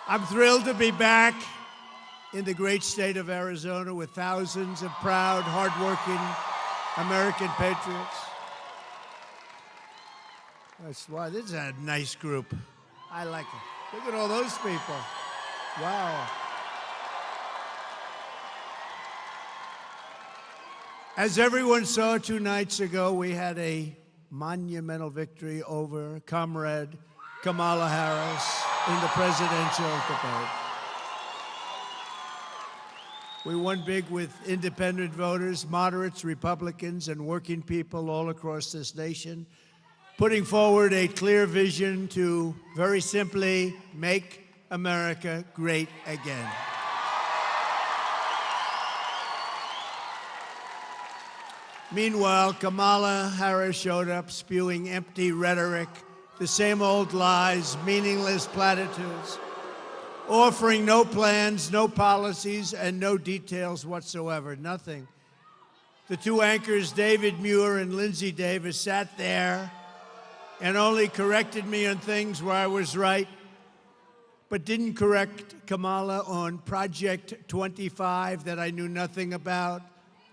I'm thrilled to be back in the great state of Arizona with thousands of proud, hardworking American patriots. That's why this is a nice group. I like it. Look at all those people. Wow. As everyone saw 2 nights ago, we had a monumental victory over Comrade Kamala Harris in the presidential debate. We won big with independent voters, moderates, Republicans, and working people all across this nation, putting forward a clear vision to, very simply, make America great again. Meanwhile, Kamala Harris showed up spewing empty rhetoric, the same old lies, meaningless platitudes, offering no plans, no policies, and no details whatsoever, nothing. The 2 anchors, David Muir and Lindsay Davis, sat there and only corrected me on things where I was right, but didn't correct Kamala on Project 25 that I knew nothing about,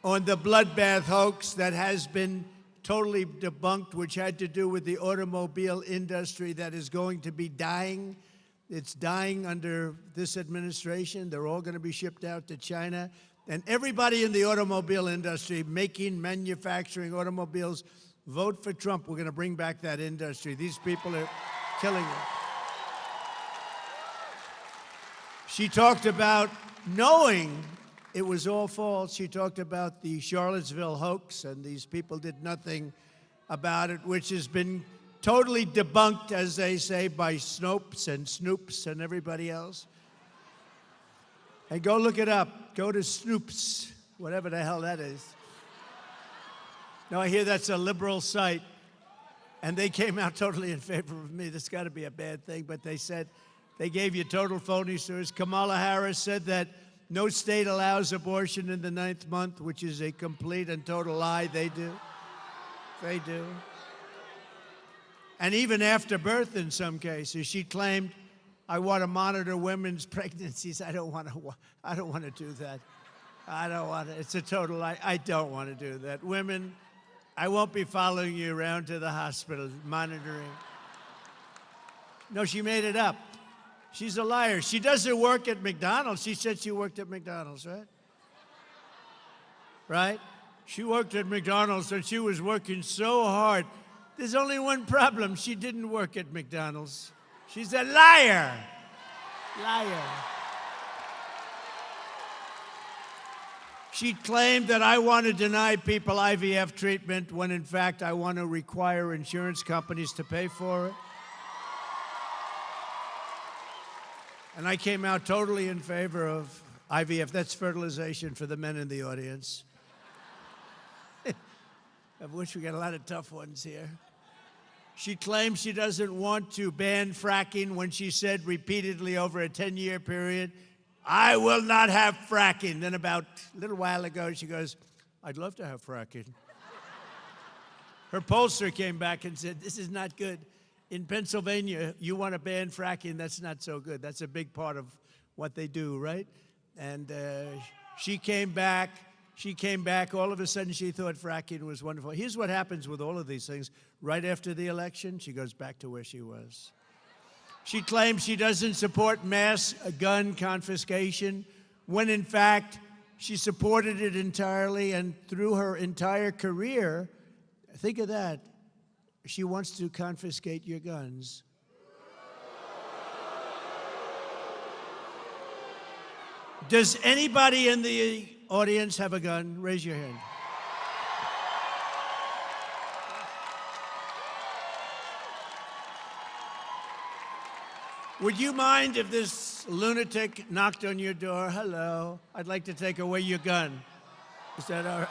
on the bloodbath hoax that has been totally debunked, which had to do with the automobile industry that is going to be dying. It's dying under this administration. They're all going to be shipped out to China. And everybody in the automobile industry making, manufacturing automobiles, vote for Trump. We're going to bring back that industry. These people are killing it. She talked about knowing it was all false. She talked about the Charlottesville hoax, and these people did nothing about it, which has been totally debunked, as they say, by Snopes and Snoops and everybody else. And go look it up. Go to Snoops, whatever the hell that is. Now, I hear that's a liberal site, and they came out totally in favor of me. This got to be a bad thing, but they said they gave you total phony stories. Kamala Harris said that no state allows abortion in the 9th month, which is a complete and total lie. They do. They do. And even after birth in some cases, she claimed, I want to monitor women's pregnancies. I don't want to do that. I don't want to. It's a total lie. I don't want to do that. Women, I won't be following you around to the hospital, monitoring. No, she made it up. She's a liar. She doesn't work at McDonald's. She said she worked at McDonald's, right? Right? She worked at McDonald's, and she was working so hard. There's only one problem. She didn't work at McDonald's. She's a liar. Liar. She claimed that I want to deny people IVF treatment when, in fact, I want to require insurance companies to pay for it. And I came out totally in favor of IVF. That's fertilization for the men in the audience. I wish we got a lot of tough ones here. She claims she doesn't want to ban fracking when she said repeatedly over a 10-year period, I will not have fracking. Then about a little while ago, she goes, I'd love to have fracking. Her pollster came back and said, this is not good. In Pennsylvania, you want to ban fracking, that's not so good. That's a big part of what they do, right? And she came back, all of a sudden she thought fracking was wonderful. Here's what happens with all of these things. Right after the election, she goes back to where she was. She claims she doesn't support mass gun confiscation, when in fact, she supported it entirely, and through her entire career, think of that, she wants to confiscate your guns. Does anybody in the audience have a gun? Raise your hand. Would you mind if this lunatic knocked on your door? Hello, I'd like to take away your gun. Is that all right?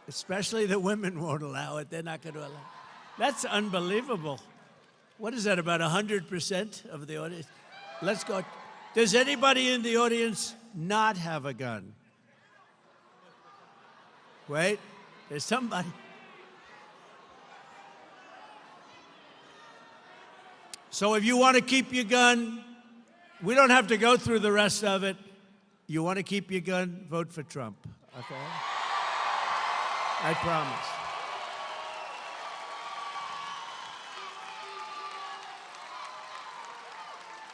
Especially the women won't allow it. They're not going to allow it. That's unbelievable. What is that, about 100% of the audience? Let's go. Does anybody in the audience not have a gun? Wait, there's somebody. So if you want to keep your gun, we don't have to go through the rest of it. You want to keep your gun, vote for Trump, okay? I promise.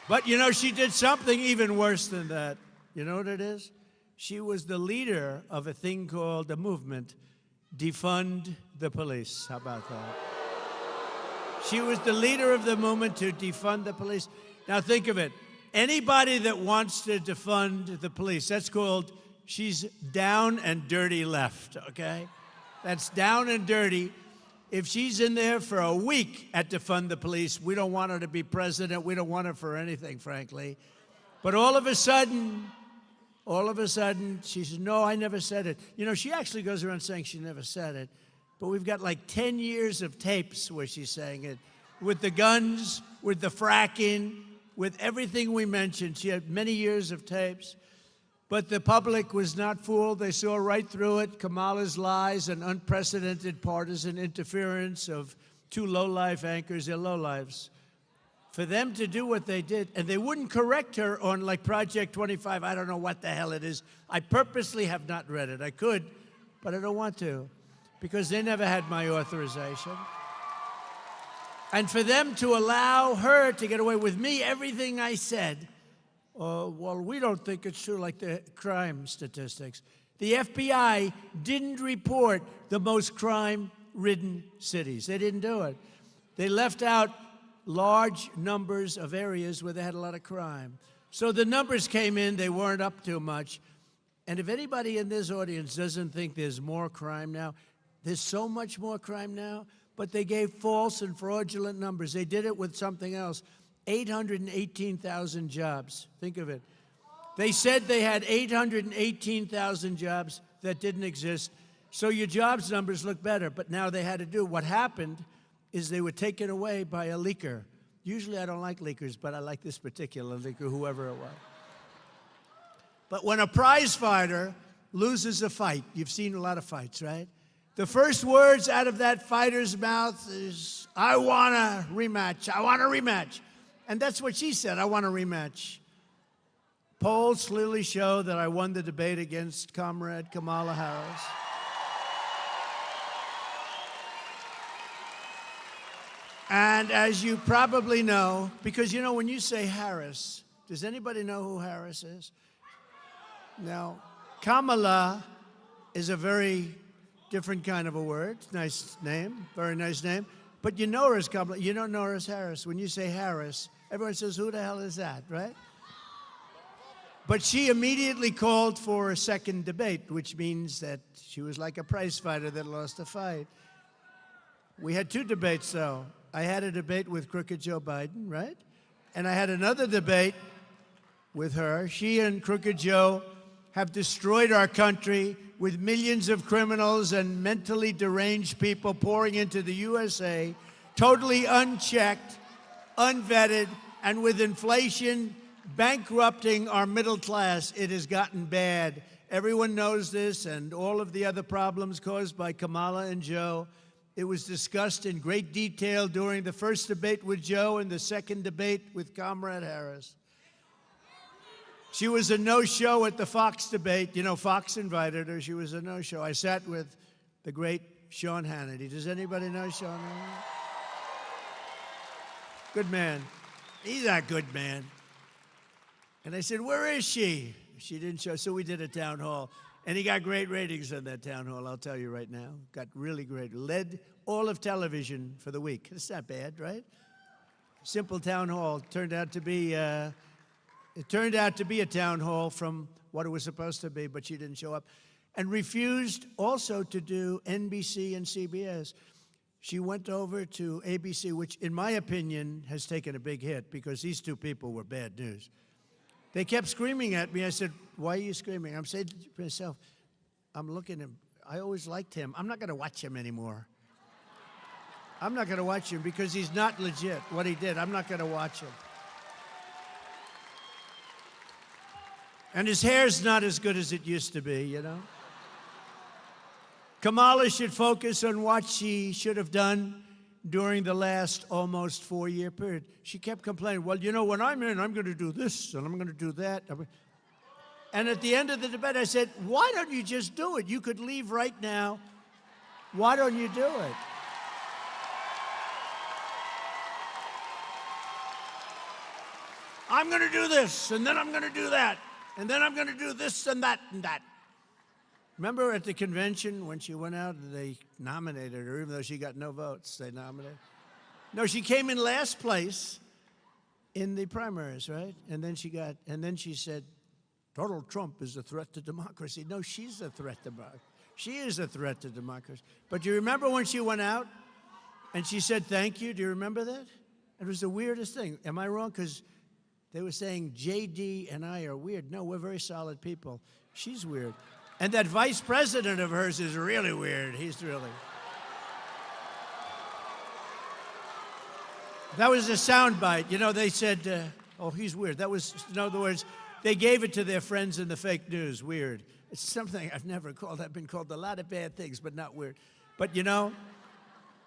But you know, she did something even worse than that. You know what it is? She was the leader of a thing called the movement, Defund the Police. How about that? She was the leader of the movement to defund the police. Now think of it. Anybody that wants to defund the police, that's called, she's down and dirty left, okay? That's down and dirty. If she's in there for a week at defund the police, we don't want her to be president. We don't want her for anything, frankly. But all of a sudden, she says, no, I never said it. You know, she actually goes around saying she never said it. But we've got like 10 years of tapes where she's saying it. With the guns, with the fracking, with everything we mentioned. She had many years of tapes. But the public was not fooled. They saw right through it. Kamala's lies and unprecedented partisan interference of two low-life anchors. They're low-lives. For them to do what they did, and they wouldn't correct her on like Project 25. I don't know what the hell it is. I purposely have not read it. I could, but I don't want to, because they never had my authorization. And for them to allow her to get away with me, everything I said, well, we don't think it's true, like the crime statistics. The FBI didn't report the most crime-ridden cities. They didn't do it. They left out large numbers of areas where they had a lot of crime. So the numbers came in, they weren't up too much. And if anybody in this audience doesn't think there's more crime now, there's so much more crime now, but they gave false and fraudulent numbers. They did it with something else. 818,000 jobs. Think of it. They said they had 818,000 jobs that didn't exist. So your jobs numbers look better, but now they had to do. What happened is they were taken away by a leaker. Usually I don't like leakers, but I like this particular leaker, whoever it was. But when a prize fighter loses a fight, you've seen a lot of fights, right? The first words out of that fighter's mouth is, I want a rematch, I want a rematch. And that's what she said, I want a rematch. Polls clearly show that I won the debate against Comrade Kamala Harris. And as you probably know, because you know when you say Harris, does anybody know who Harris is? Now, Kamala is a very different kind of a word. Nice name, very nice name. But you know her as Kamala, you don't know her as Harris. When you say Harris, everyone says, who the hell is that, right? But she immediately called for a second debate, which means that she was like a prize fighter that lost a fight. We had two debates, though. I had a debate with crooked Joe Biden, right? And I had another debate with her. She and crooked Joe have destroyed our country with millions of criminals and mentally deranged people pouring into the USA, totally unchecked, unvetted, and with inflation bankrupting our middle class. It has gotten bad. Everyone knows this, and all of the other problems caused by Kamala and Joe. It was discussed in great detail during the first debate with Joe and the second debate with Comrade Harris. She was a no-show at the Fox debate. You know, Fox invited her. She was a no-show. I sat with the great Sean Hannity. Does anybody know Sean Hannity? Good man. He's a good man. And I said, where is she? She didn't show, so we did a town hall. And he got great ratings on that town hall, I'll tell you right now. Got really great. Led all of television for the week. It's not bad, right? Simple town hall. Turned out to be, it turned out to be a town hall from what it was supposed to be, but she didn't show up. And refused also to do NBC and CBS. She went over to ABC, which in my opinion has taken a big hit because these two people were bad news. They kept screaming at me. I said, why are you screaming? I'm saying to myself, I'm looking at him. I always liked him. I'm not going to watch him anymore. I'm not going to watch him because he's not legit, what he did. I'm not going to watch him. And his hair's not as good as it used to be, you know? Kamala should focus on what she should have done during the last almost 4-year period. She kept complaining, well, you know, when I'm in, I'm going to do this, and I'm going to do that. And at the end of the debate, I said, why don't you just do it? You could leave right now. Why don't you do it? I'm going to do this, and then I'm going to do that, and then I'm going to do this and that and that. Remember at the convention when she went out, they nominated her, even though she got no votes, they nominated her. No, she came in last place in the primaries, right? And then she said, Donald Trump is a threat to democracy. No, she's a threat to democracy. She is a threat to democracy. But you remember when she went out and she said thank you? Do you remember that? It was the weirdest thing. Am I wrong? Because they were saying JD and I are weird. No, we're very solid people. She's weird. And that vice president of hers is really weird. He's really... That was a soundbite. You know, they said, oh, he's weird. That was, in other words, they gave it to their friends in the fake news. Weird. It's something I've never called. I've been called a lot of bad things, but not weird. But, you know,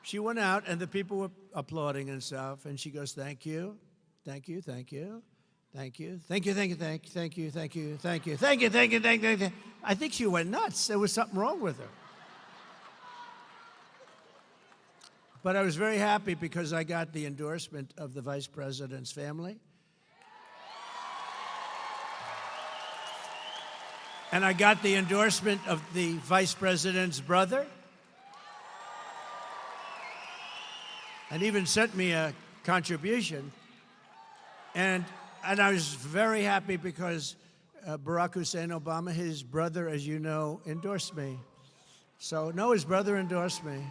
she went out, and the people were applauding and stuff, and she goes, thank you, thank you, thank you, thank you, thank you, thank you, thank you, thank you, thank you, thank you, thank you, thank you, thank you, thank you. I think she went nuts. There was something wrong with her. But I was very happy because I got the endorsement of the vice president's family. And I got the endorsement of the vice president's brother. And even sent me a contribution. And I was very happy because Barack Hussein Obama, his brother, as you know, endorsed me. So, no, his brother endorsed me.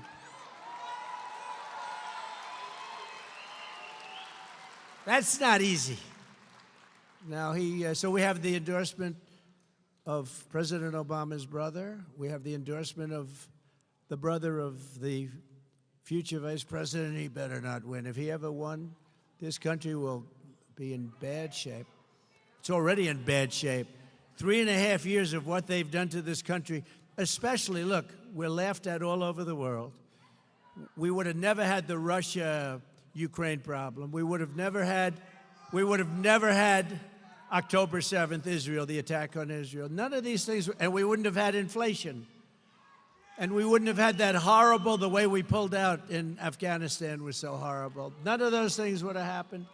That's not easy. Now, so we have the endorsement of President Obama's brother. We have the endorsement of the brother of the future vice president. He better not win. If he ever won, this country will be in bad shape. It's already in bad shape. 3.5 years of what they've done to this country, especially, look, we're laughed at all over the world. We would have never had the Russia-Ukraine problem. We would have never had October 7th, Israel, the attack on Israel. None of these things, and we wouldn't have had inflation. And we wouldn't have had that horrible, the way we pulled out in Afghanistan was so horrible. None of those things would have happened.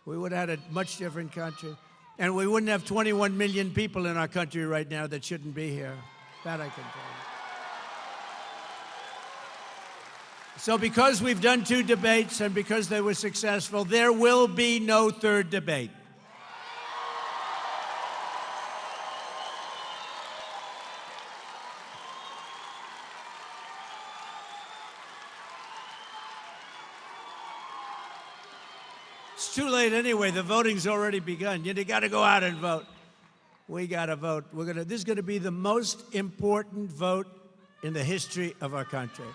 We would have had a much different country. And we wouldn't have 21 million people in our country right now that shouldn't be here. That I can tell you. So because we've done 2 debates and because they were successful, there will be no third debate. It's too late anyway. The voting's already begun. You got to go out and vote. We got to vote. This is going to be the most important vote in the history of our country.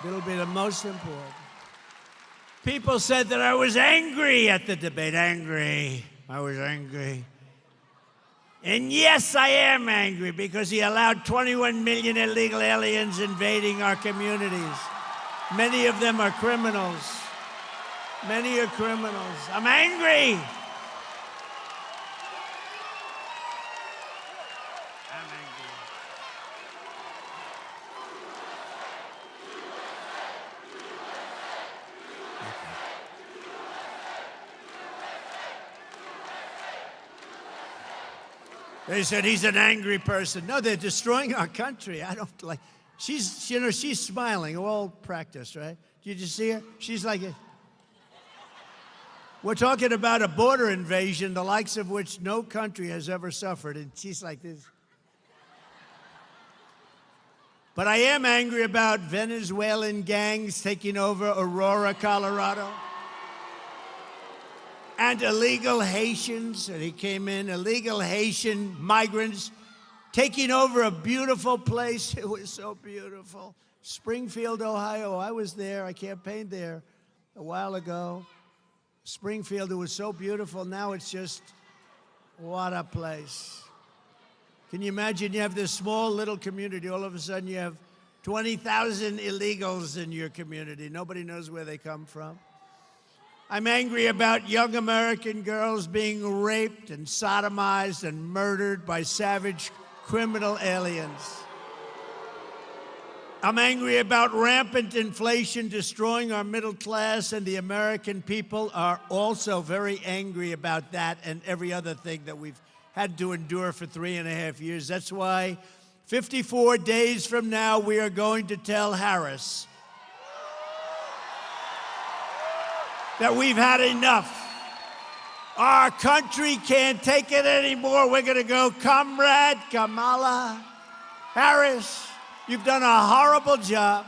It'll be the most important. People said that I was angry at the debate. Angry. I was angry. And yes, I am angry because he allowed 21 million illegal aliens invading our communities. Many of them are criminals. Many are criminals. I'm angry. I'm angry. They said he's an angry person. No, they're destroying our country. I don't like. She's smiling. All practice, right? Did you see her? She's like. We're talking about a border invasion, the likes of which no country has ever suffered, and she's like this. But I am angry about Venezuelan gangs taking over Aurora, Colorado, and illegal Haitians, and he came in, illegal Haitian migrants taking over a beautiful place. It was so beautiful. Springfield, Ohio. I was there. I campaigned there a while ago. Springfield, it was so beautiful. Now it's just, what a place. Can you imagine you have this small little community, all of a sudden you have 20,000 illegals in your community. Nobody knows where they come from. I'm angry about young American girls being raped and sodomized and murdered by savage criminal aliens. I'm angry about rampant inflation destroying our middle class, and the American people are also very angry about that and every other thing that we've had to endure for 3.5 years. That's why 54 days from now, we are going to tell Harris that we've had enough. Our country can't take it anymore. We're going to go, Comrade Kamala Harris, you've done a horrible job.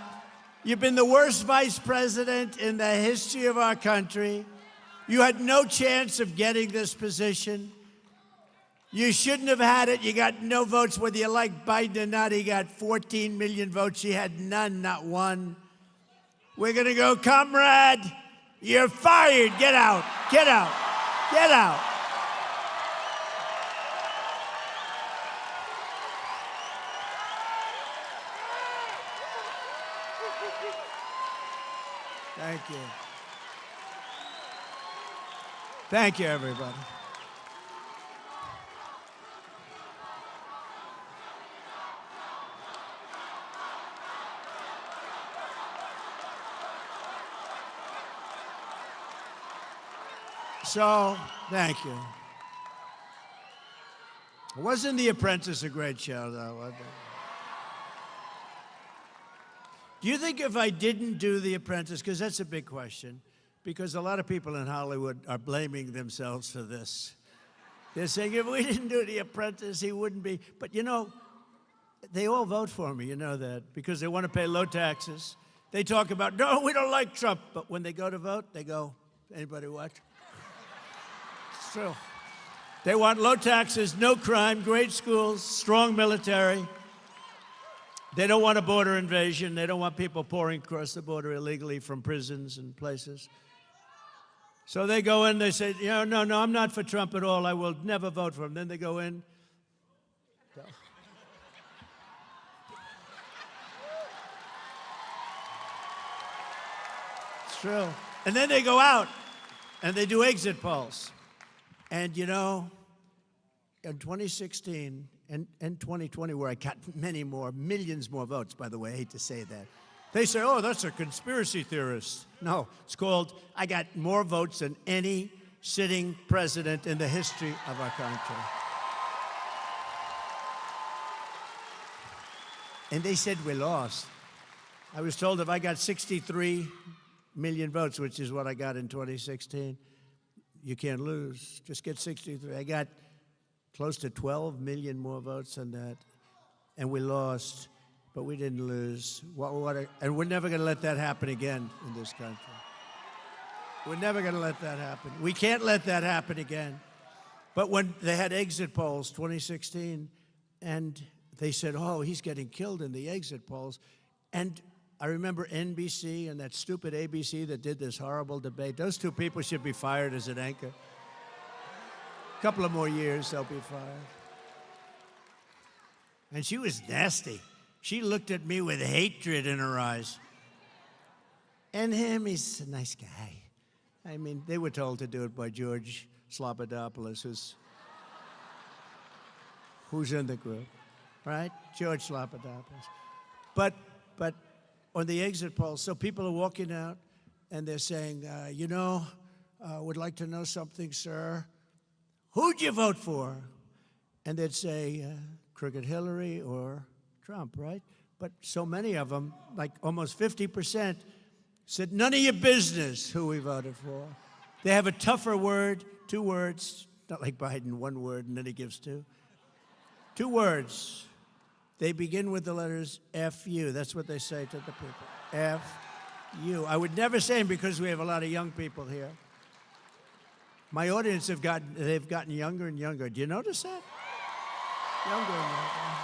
You've been the worst vice president in the history of our country. You had no chance of getting this position. You shouldn't have had it. You got no votes, whether you like Biden or not. He got 14 million votes. She had none, not one. We're going to go, Comrade, you're fired. Get out. Get out. Get out. Thank you. Thank you, everybody. So, thank you. Wasn't The Apprentice a great show, though? Do you think if I didn't do The Apprentice, because that's a big question, because a lot of people in Hollywood are blaming themselves for this. They're saying, if we didn't do The Apprentice, he wouldn't be. But, you know, they all vote for me, you know that, because they want to pay low taxes. They talk about, no, we don't like Trump. But when they go to vote, they go, anybody watch? It's true. They want low taxes, no crime, great schools, strong military. They don't want a border invasion. They don't want people pouring across the border illegally from prisons and places. So they go in, they say, no, I'm not for Trump at all. I will never vote for him. Then they go in. It's true. And then they go out and they do exit polls. And, you know, in 2016 and 2020, where I got millions more votes, by the way, I hate to say that, they say, oh, that's a conspiracy theorist. No, it's called, I got more votes than any sitting president in the history of our country. And they said we lost. I was told if I got 63 million votes, which is what I got in 2016, you can't lose. Just get 63. I got close to 12 million more votes than that, and we lost, but we didn't lose. And we're never going to let that happen again in this country. We're never going to let that happen. We can't let that happen again. But when they had exit polls, 2016, and they said, oh, he's getting killed in the exit polls, and I remember NBC and that stupid ABC that did this horrible debate. Those two people should be fired as an anchor. A couple of more years, they'll be fired. And she was nasty. She looked at me with hatred in her eyes. And him, he's a nice guy. I mean, they were told to do it by George Slobodanopoulos, who's in the group, right? George Slobodanopoulos. But on the exit polls, so people are walking out and they're saying, would like to know something, sir. Who'd you vote for? And they'd say, Crooked Hillary or Trump, right? But so many of them, like almost 50%, said, none of your business who we voted for. They have a tougher word, 2 words, not like Biden, 1 word, and then he gives 2. 2 words. They begin with the letters F-U. That's what they say to the people. F-U. I would never say them because we have a lot of young people here. My audience they've gotten younger and younger. Do you notice that? Younger and younger.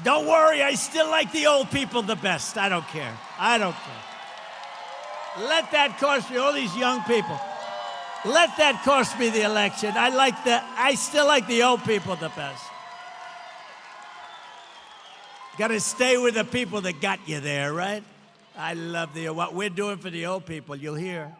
Don't worry, I still like the old people the best. I don't care. I don't care. Let that cost me, all these young people. Let that cost me the election. I still like the old people the best. Got to stay with the people that got you there, right? I love what we're doing for the old people, you'll hear.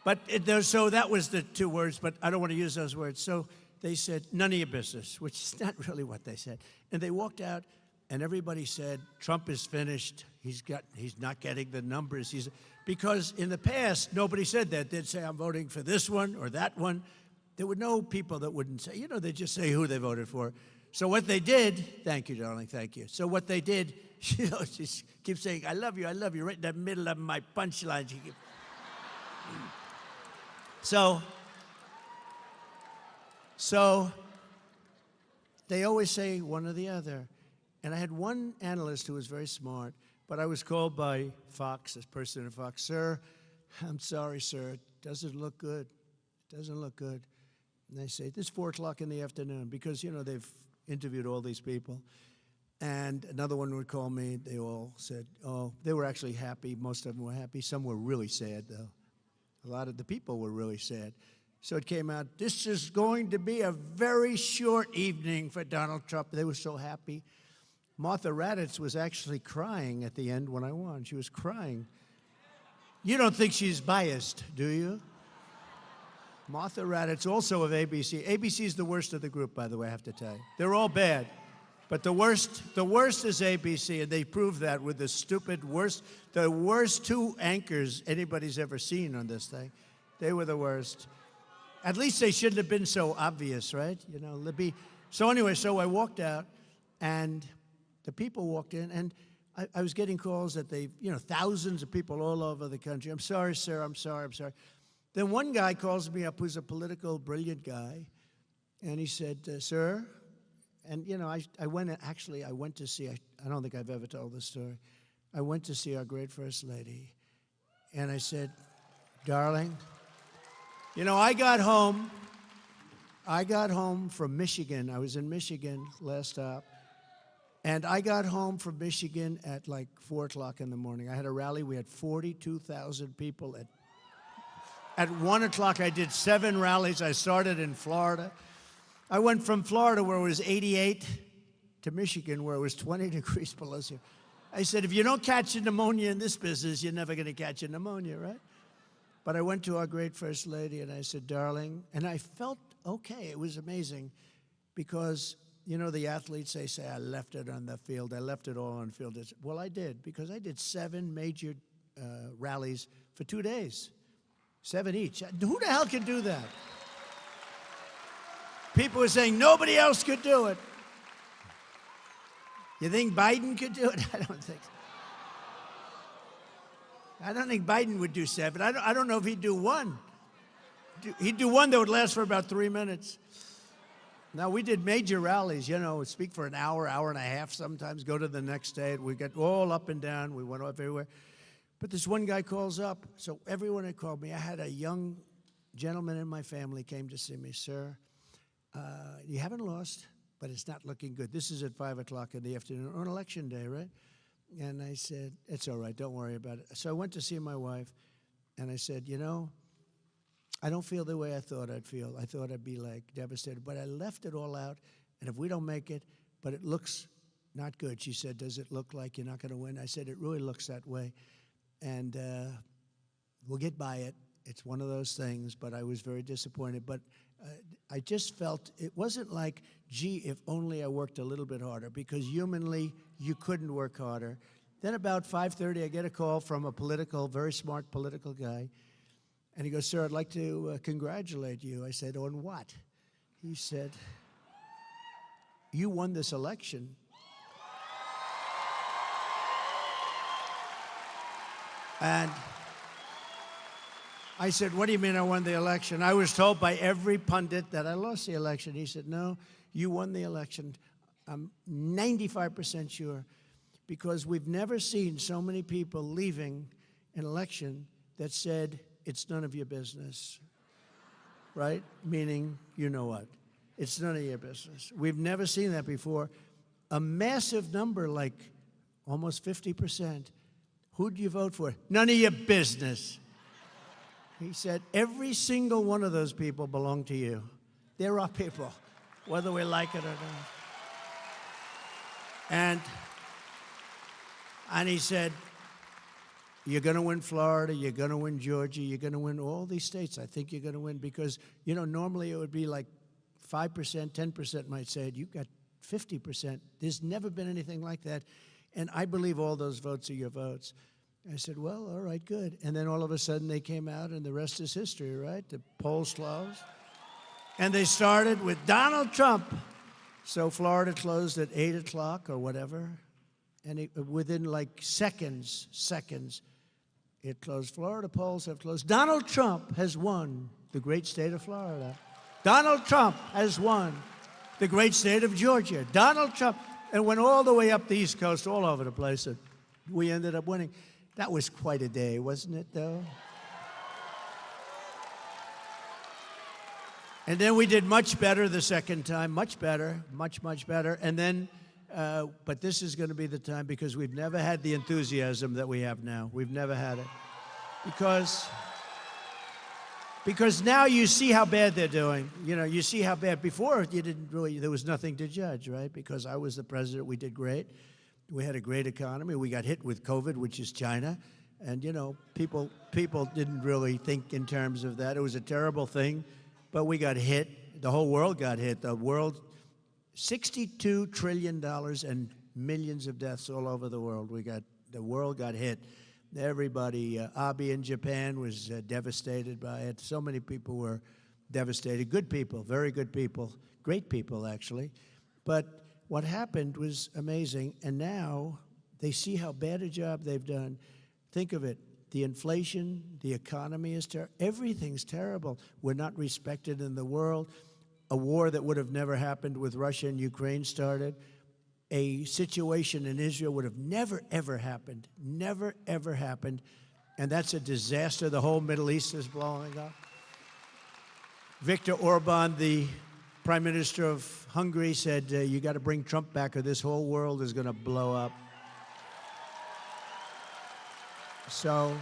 But so that was the two words, but I don't want to use those words. So they said, none of your business, which is not really what they said. And they walked out, and everybody said, Trump is finished. He's not getting the numbers. Because in the past, nobody said that. They'd say, I'm voting for this one or that one. There were no people that wouldn't say, they'd just say who they voted for. So what they did, thank you, darling, thank you. So what they did, she keeps saying, I love you, right in the middle of my punchline. So they always say one or the other. And I had one analyst who was very smart, but I was called by Fox, this person at Fox, sir, I'm sorry, sir, it doesn't look good. It doesn't look good. And they say, this is 4 o'clock in the afternoon, because, they've interviewed all these people. And another one would call me. They all said, oh, they were actually happy. Most of them were happy. Some were really sad, though. A lot of the people were really sad. So it came out, this is going to be a very short evening for Donald Trump. They were so happy. Martha Raddatz was actually crying at the end when I won. She was crying. You don't think she's biased, do you? Martha Raddatz, also of ABC. ABC is the worst of the group, by the way, I have to tell you. They're all bad. But the worst is ABC, and they proved that with the worst 2 anchors anybody's ever seen on this thing. They were the worst. At least they shouldn't have been so obvious, right? So anyway, so I walked out, and the people walked in, and I was getting calls that thousands of people all over the country. I'm sorry, sir, I'm sorry. Then one guy calls me up who's a political, brilliant guy, and he said, sir, and I went to see, I don't think I've ever told this story. I went to see our great First Lady, and I said, darling, I got home from Michigan. I was in Michigan last stop. And I got home from Michigan at like 4 o'clock in the morning. I had a rally. We had 42,000 people. At 1 o'clock, I did 7 rallies. I started in Florida. I went from Florida, where it was 88, to Michigan, where it was 20 degrees below zero. I said, if you don't catch a pneumonia in this business, you're never going to catch a pneumonia, right? But I went to our great First Lady, and I said, darling, and I felt okay. It was amazing because, the athletes, they say, I left it on the field. I left it all on the field. Well, I did, because I did 7 major rallies for 2 days, 7 each. Who the hell can do that? People were saying nobody else could do it. You think Biden could do it? I don't think so. I don't think Biden would do 7. I don't know if he'd do 1. He'd do 1 that would last for about 3 minutes. Now, we did major rallies, speak for an hour, hour and a half sometimes, go to the next day. We got all up and down. We went off everywhere. But this one guy calls up. So everyone had called me. I had a young gentleman in my family came to see me. Sir, you haven't lost, but it's not looking good. This is at 5 o'clock in the afternoon on Election Day, right? And I said, it's all right, don't worry about it. So I went to see my wife, and I said, I don't feel the way I thought I'd feel. I thought I'd be like devastated, but I left it all out, and if we don't make it, but it looks not good. She said, does it look like you're not going to win? I said, it really looks that way, and we'll get by it. It's one of those things, but I was very disappointed. But I just felt it wasn't like, gee, if only I worked a little bit harder, because humanly, you couldn't work harder. Then about 5:30, I get a call from a very smart political guy, and he goes, sir, I'd like to congratulate you. I said, on what? He said, you won this election. And I said, what do you mean I won the election? I was told by every pundit that I lost the election. He said, no, you won the election. I'm 95% sure, because we've never seen so many people leaving an election that said, it's none of your business, right? Meaning, you know what? It's none of your business. We've never seen that before. A massive number, like almost 50%. Who'd you vote for? None of your business. He said, every single one of those people belong to you. They're our people, whether we like it or not. And he said, you're going to win Florida, you're going to win Georgia, you're going to win all these states. I think you're going to win because, you know, normally it would be like 5%, 10% might say it. You've got 50%. There's never been anything like that. And I believe all those votes are your votes. I said, well, all right, good. And then all of a sudden they came out and the rest is history, right? The polls closed. And they started with Donald Trump. So Florida closed at 8 o'clock or whatever. And within like seconds, it closed. Florida polls have closed. Donald Trump has won the great state of Florida. Donald Trump has won the great state of Georgia. Donald Trump. And went all the way up the East Coast, all over the place. And we ended up winning. That was quite a day, wasn't it, though? And then we did much better the second time, much better, much better. And then, but this is going to be the time because we've never had the enthusiasm that we have now. We've never had it. Because now you see how bad they're doing. You know, you see how bad. Before, you didn't really, there was nothing to judge, right? Because I was the president, we did great. We had a great economy. We got hit with COVID, which is China. And, you know, people didn't really think in terms of that. It was a terrible thing, but we got hit. The whole world got hit. The world, $62 trillion and millions of deaths all over the world. The world got hit. Everybody, Abe in Japan was devastated by it. So many people were devastated. Good people, very good people, great people, actually. But what happened was amazing, and now they see how bad a job they've done. Think of it. The inflation, the economy is terrible. Everything's terrible. We're not respected in the world. A war that would have never happened with Russia and Ukraine started. A situation in Israel would have never, ever happened. Never, ever happened. And that's a disaster. The whole Middle East is blowing up. Viktor Orban, the Prime Minister of Hungary, said, you got to bring Trump back or this whole world is going to blow up. So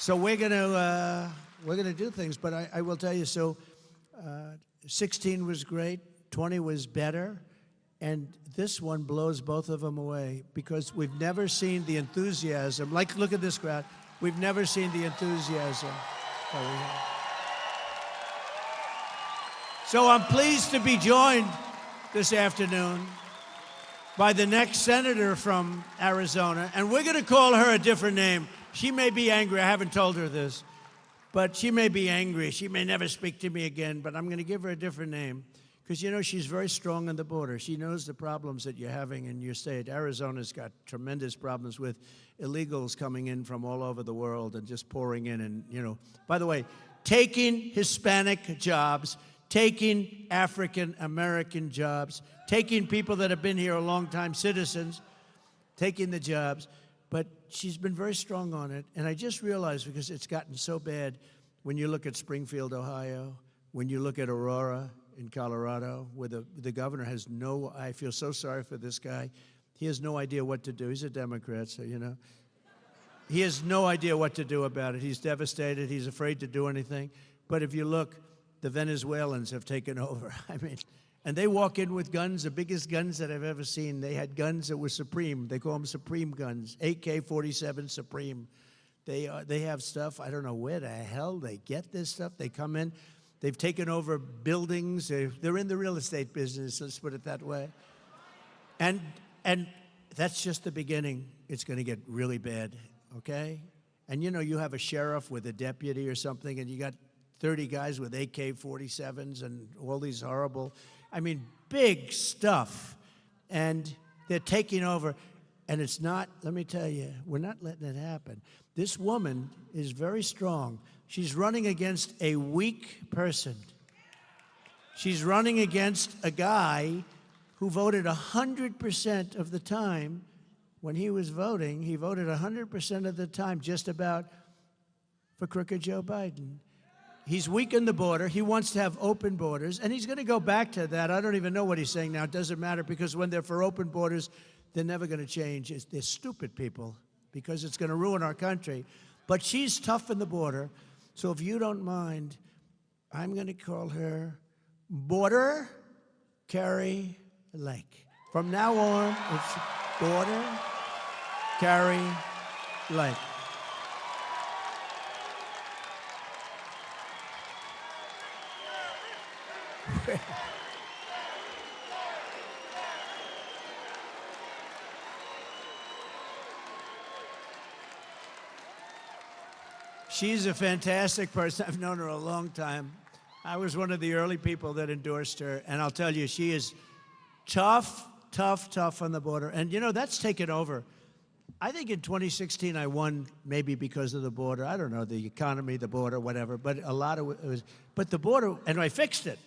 we're going to do things. But I will tell you, 16 was great, 20 was better. And this one blows both of them away because we've never seen the enthusiasm. Like, look at this crowd. We've never seen the enthusiasm that we have. So I'm pleased to be joined this afternoon by the next senator from Arizona. And we're going to call her a different name. She may be angry. I haven't told her this. But she may be angry. She may never speak to me again. But I'm going to give her a different name. Because, you know, she's very strong on the border. She knows the problems that you're having in your state. Arizona's got tremendous problems with illegals coming in from all over the world and just pouring in and, you know. By the way, taking Hispanic jobs, taking African-American jobs, taking people that have been here a long time, citizens, taking the jobs. But she's been very strong on it. And I just realized, because it's gotten so bad, when you look at Springfield, Ohio, when you look at Aurora, in Colorado, where the governor has no, I feel so sorry for this guy. He has no idea what to do. He's a Democrat, so, you know. He has no idea what to do about it. He's devastated. He's afraid to do anything. But if you look, the Venezuelans have taken over. I mean, and they walk in with guns, the biggest guns that I've ever seen. They had guns that were Supreme. They call them Supreme guns, AK-47 Supreme. They have stuff, I don't know where the hell they get this stuff. They come in. They've taken over buildings. They're in the real estate business, let's put it that way. And that's just the beginning. It's going to get really bad, okay? And, you know, you have a sheriff with a deputy or something, and you got 30 guys with AK-47s and all these horrible, I mean, big stuff. And they're taking over. And it's not, let me tell you, we're not letting it happen. This woman is very strong. She's running against a weak person. She's running against a guy who voted 100% of the time. When he was voting, he voted 100% of the time just about for crooked Joe Biden. He's weakened the border. He wants to have open borders, and he's going to go back to that. I don't even know what he's saying now. It doesn't matter, because when they're for open borders, they're never going to change. They're stupid people, because it's going to ruin our country. But she's tough in the border. So if you don't mind, I'm going to call her Border Carrie Lake. From now on, it's border, carry, like. She's a fantastic person. I've known her a long time. I was one of the early people that endorsed her, and I'll tell you, she is tough, tough, tough on the border. And, you know, that's taken over. I think in 2016 I won maybe because of the border. I don't know, the economy, the border, whatever, but a lot of it was, but the border, and I fixed it.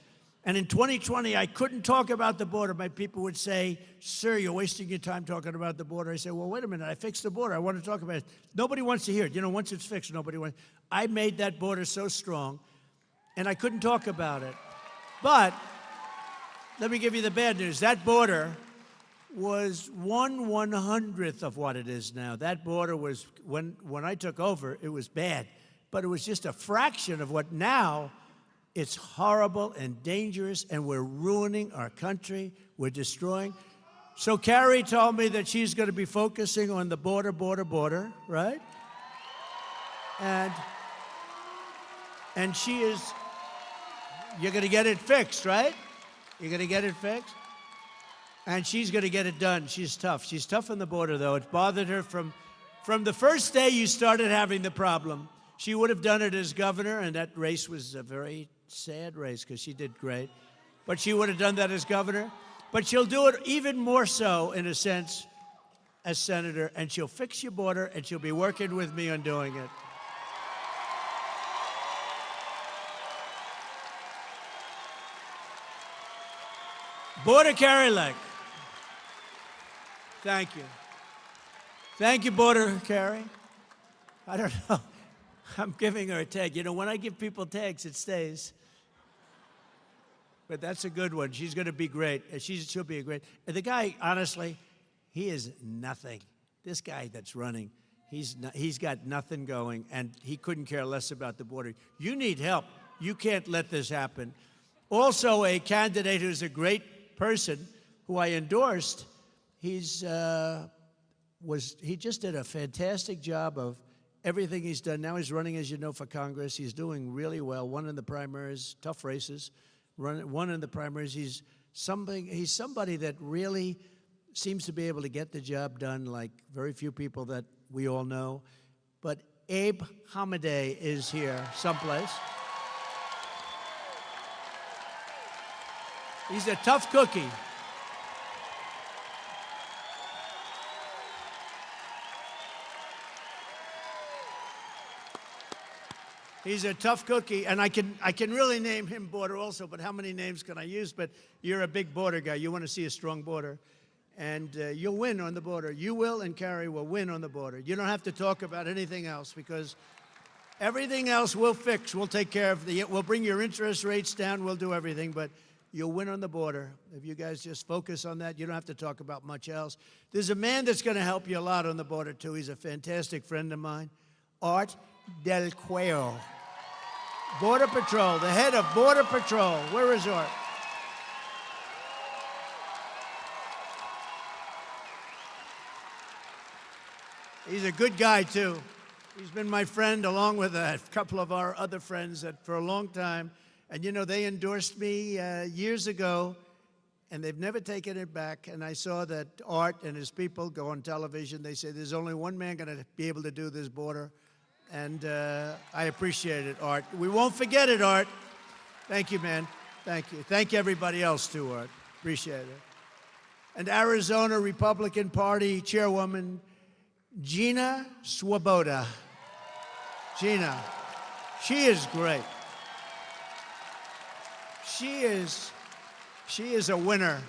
And in 2020, I couldn't talk about the border. My people would say, sir, you're wasting your time talking about the border. I say, well, wait a minute, I fixed the border. I want to talk about it. Nobody wants to hear it. You know, once it's fixed, nobody wants. I made that border so strong, and I couldn't talk about it. But let me give you the bad news. That border was 1/100th of what it is now. That border was, when I took over, it was bad. But it was just a fraction of what now. It's horrible and dangerous, and we're ruining our country. We're destroying. So Carrie told me that she's going to be focusing on the border, right? And she is, you're going to get it fixed, right? You're going to get it fixed? And she's going to get it done. She's tough. She's tough on the border, though. It bothered her from the first day you started having the problem. She would have done it as governor, and that race was a very sad race because she did great. But she would have done that as governor. But she'll do it even more so, in a sense, as senator, and she'll fix your border, and she'll be working with me on doing it. Border Carrie Lake. Thank you. Thank you, Border Carrie. I don't know. I'm giving her a tag. You know, when I give people tags, it stays. But that's a good one. She's going to be great. She'll be a great. And the guy, honestly, he is nothing. This guy that's running, he's got nothing going, and he couldn't care less about the border. You need help. You can't let this happen. Also, a candidate who's a great person who I endorsed, he just did a fantastic job of everything he's done. Now he's running, as you know, for Congress. He's doing really well. Won in the primaries, tough races. Won in the primaries. He's somebody that really seems to be able to get the job done, like very few people that we all know. But Abe Hamadeh is here someplace. He's a tough cookie. He's a tough cookie, and I can really name him border also, but how many names can I use? But you're a big border guy. You want to see a strong border, and you'll win on the border. You will, and Carrie will win on the border. You don't have to talk about anything else, because everything else we'll fix. We'll take care of we'll bring your interest rates down. We'll do everything, but you'll win on the border. If you guys just focus on that, you don't have to talk about much else. There's a man that's going to help you a lot on the border, too. He's a fantastic friend of mine, Art Del Cuello. Border Patrol, the head of Border Patrol. Where is Art? He's a good guy, too. He's been my friend along with a couple of our other friends for a long time. And, you know, they endorsed me years ago, and they've never taken it back. And I saw that Art and his people go on television. They say there's only one man going to be able to do this border. And I appreciate it, Art. We won't forget it, Art. Thank you, man. Thank you. Thank you, everybody else, too, Art. Appreciate it. And Arizona Republican Party Chairwoman Gina Swoboda. Gina, she is great. She is a winner.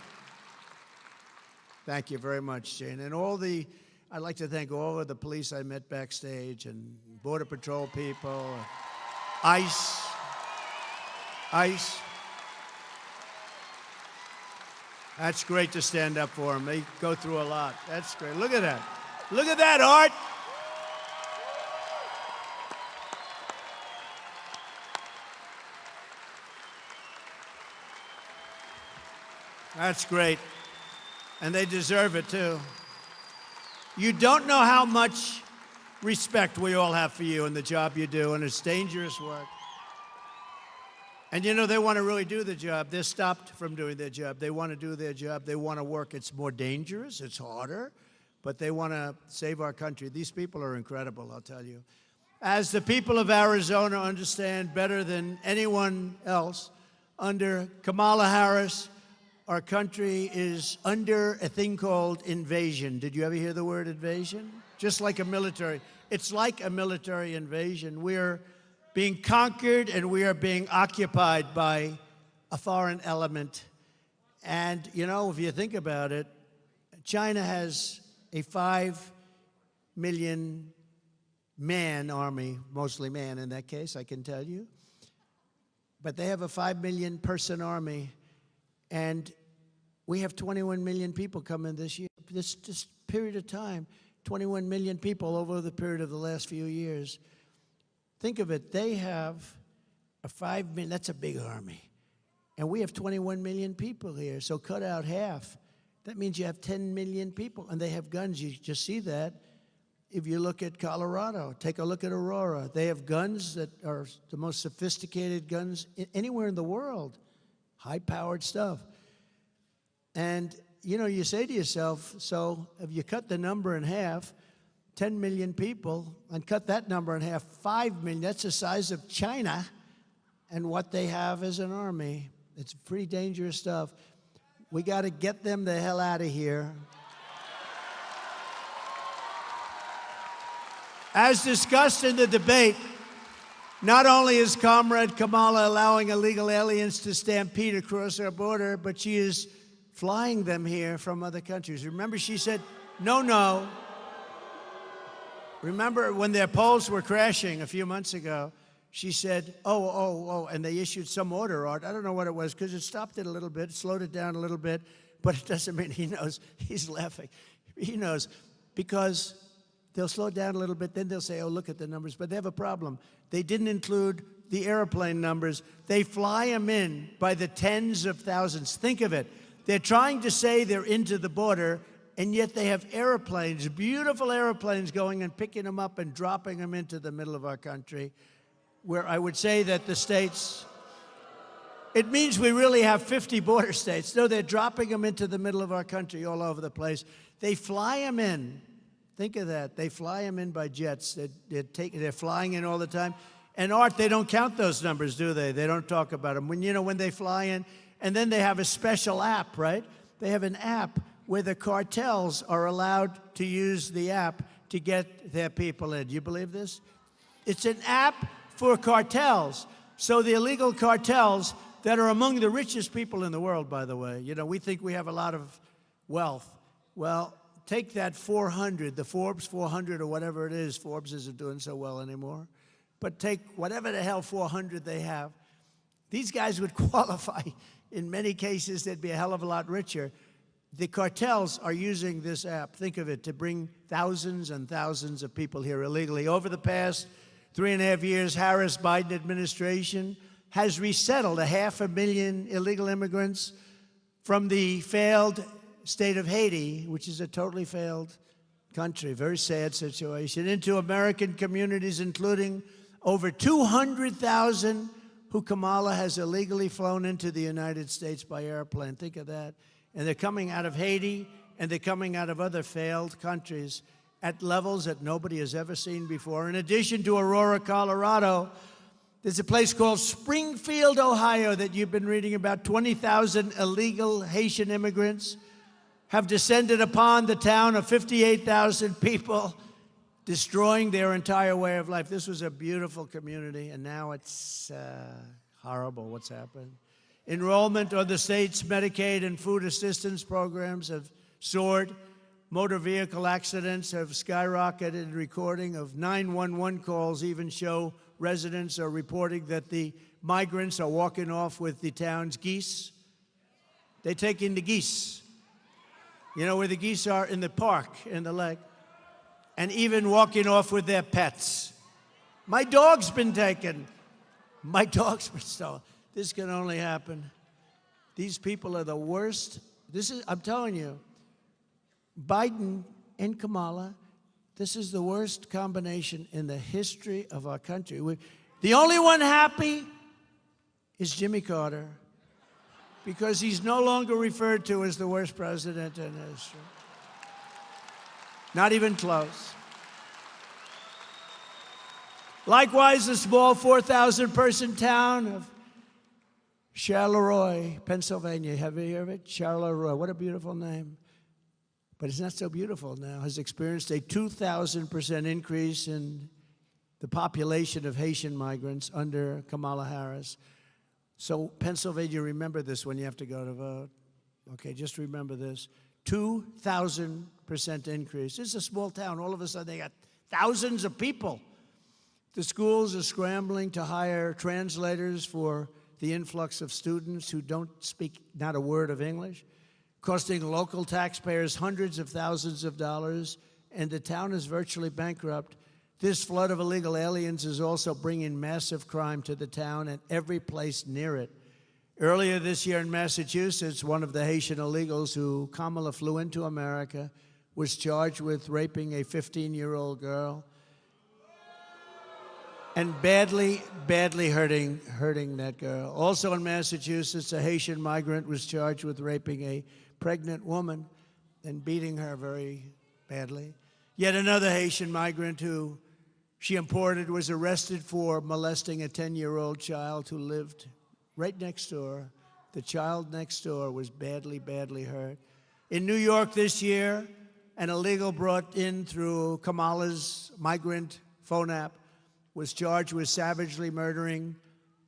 Thank you very much, Gina. And I'd like to thank all of the police I met backstage and Border Patrol people, ICE. That's great to stand up for them. They go through a lot. That's great. Look at that. Look at that, Art. That's great. And they deserve it, too. You don't know how much respect we all have for you and the job you do, and it's dangerous work. And you know, they want to really do the job. They're stopped from doing their job. They want to do their job. They want to work. It's more dangerous. It's harder. But they want to save our country. These people are incredible, I'll tell you. As the people of Arizona understand better than anyone else, under Kamala Harris, our country is under a thing called invasion. Did you ever hear the word invasion? Just like a military. It's like a military invasion. We're being conquered and we are being occupied by a foreign element. And, you know, if you think about it, China has a 5 million man army, mostly man in that case, I can tell you. But they have a 5 million person army, and we have 21 million people coming this year. This period of time, 21 million people over the period of the last few years. Think of it, they have a 5 million, that's a big army. And we have 21 million people here, so cut out half. That means you have 10 million people, and they have guns. You just see that. If you look at Colorado, take a look at Aurora. They have guns that are the most sophisticated guns anywhere in the world, high-powered stuff. And, you know, you say to yourself, so if you cut the number in half, 10 million people, and cut that number in half, 5 million, that's the size of China, and what they have as an army. It's pretty dangerous stuff. We got to get them the hell out of here. As discussed in the debate, not only is Comrade Kamala allowing illegal aliens to stampede across our border, but she is flying them here from other countries. Remember, she said, no, no. Remember when their polls were crashing a few months ago, she said, oh, and they issued some order, Art. I don't know what it was, because it stopped it a little bit, slowed it down a little bit, but it doesn't mean he knows. He's laughing. He knows, because they'll slow it down a little bit, then they'll say, oh, look at the numbers. But they have a problem. They didn't include the airplane numbers. They fly them in by the tens of thousands. Think of it. They're trying to say they're into the border, and yet they have airplanes, beautiful airplanes, going and picking them up and dropping them into the middle of our country, where I would say that the states, it means we really have 50 border states. No, they're dropping them into the middle of our country all over the place. They fly them in. Think of that. They fly them in by jets. They're flying in all the time. And Art, they don't count those numbers, do they? They don't talk about them. When they fly in, and then they have a special app, right? They have an app where the cartels are allowed to use the app to get their people in. Do you believe this? It's an app for cartels. So the illegal cartels that are among the richest people in the world, by the way. You know, we think we have a lot of wealth. Well, take that 400, the Forbes 400 or whatever it is. Forbes isn't doing so well anymore. But take whatever the hell 400 they have. These guys would qualify. In many cases, they'd be a hell of a lot richer. The cartels are using this app, think of it, to bring thousands and thousands of people here illegally. Over the past 3.5 years, Harris-Biden administration has resettled 500,000 illegal immigrants from the failed state of Haiti, which is a totally failed country, very sad situation, into American communities, including over 200,000 who Kamala has illegally flown into the United States by airplane. Think of that. And they're coming out of Haiti, and they're coming out of other failed countries at levels that nobody has ever seen before. In addition to Aurora, Colorado, there's a place called Springfield, Ohio, that you've been reading about. 20,000 illegal Haitian immigrants have descended upon the town of 58,000 people, destroying their entire way of life. This was a beautiful community, and now it's horrible what's happened. Enrollment on the state's Medicaid and food assistance programs have soared. Motor vehicle accidents have skyrocketed. Recording of 911 calls even show residents are reporting that the migrants are walking off with the town's geese. They take in the geese. You know where the geese are? In the park, in the lake. And even walking off with their pets. My dog's been taken. My dog's been stolen. This can only happen. These people are the worst. I'm telling you, Biden and Kamala, this is the worst combination in the history of our country. The only one happy is Jimmy Carter, because he's no longer referred to as the worst president in history. Not even close. Likewise, the small 4,000-person town of Charleroi, Pennsylvania. Have you heard of it? Charleroi. What a beautiful name. But it's not so beautiful now. Has experienced a 2,000% increase in the population of Haitian migrants under Kamala Harris. So Pennsylvania, remember this when you have to go to vote. Okay, just remember this. 2,000% increase. This is a small town. All of a sudden, they got thousands of people. The schools are scrambling to hire translators for the influx of students who don't speak not a word of English, costing local taxpayers hundreds of thousands of dollars, and the town is virtually bankrupt. This flood of illegal aliens is also bringing massive crime to the town and every place near it. Earlier this year in Massachusetts, one of the Haitian illegals who Kamala flew into America was charged with raping a 15-year-old girl and badly hurting that girl. Also in Massachusetts, a Haitian migrant was charged with raping a pregnant woman and beating her very badly. Yet another Haitian migrant who she imported was arrested for molesting a 10-year-old child who lived right next door. The child next door was badly hurt. In New York this year, an illegal brought in through Kamala's migrant phone app was charged with savagely murdering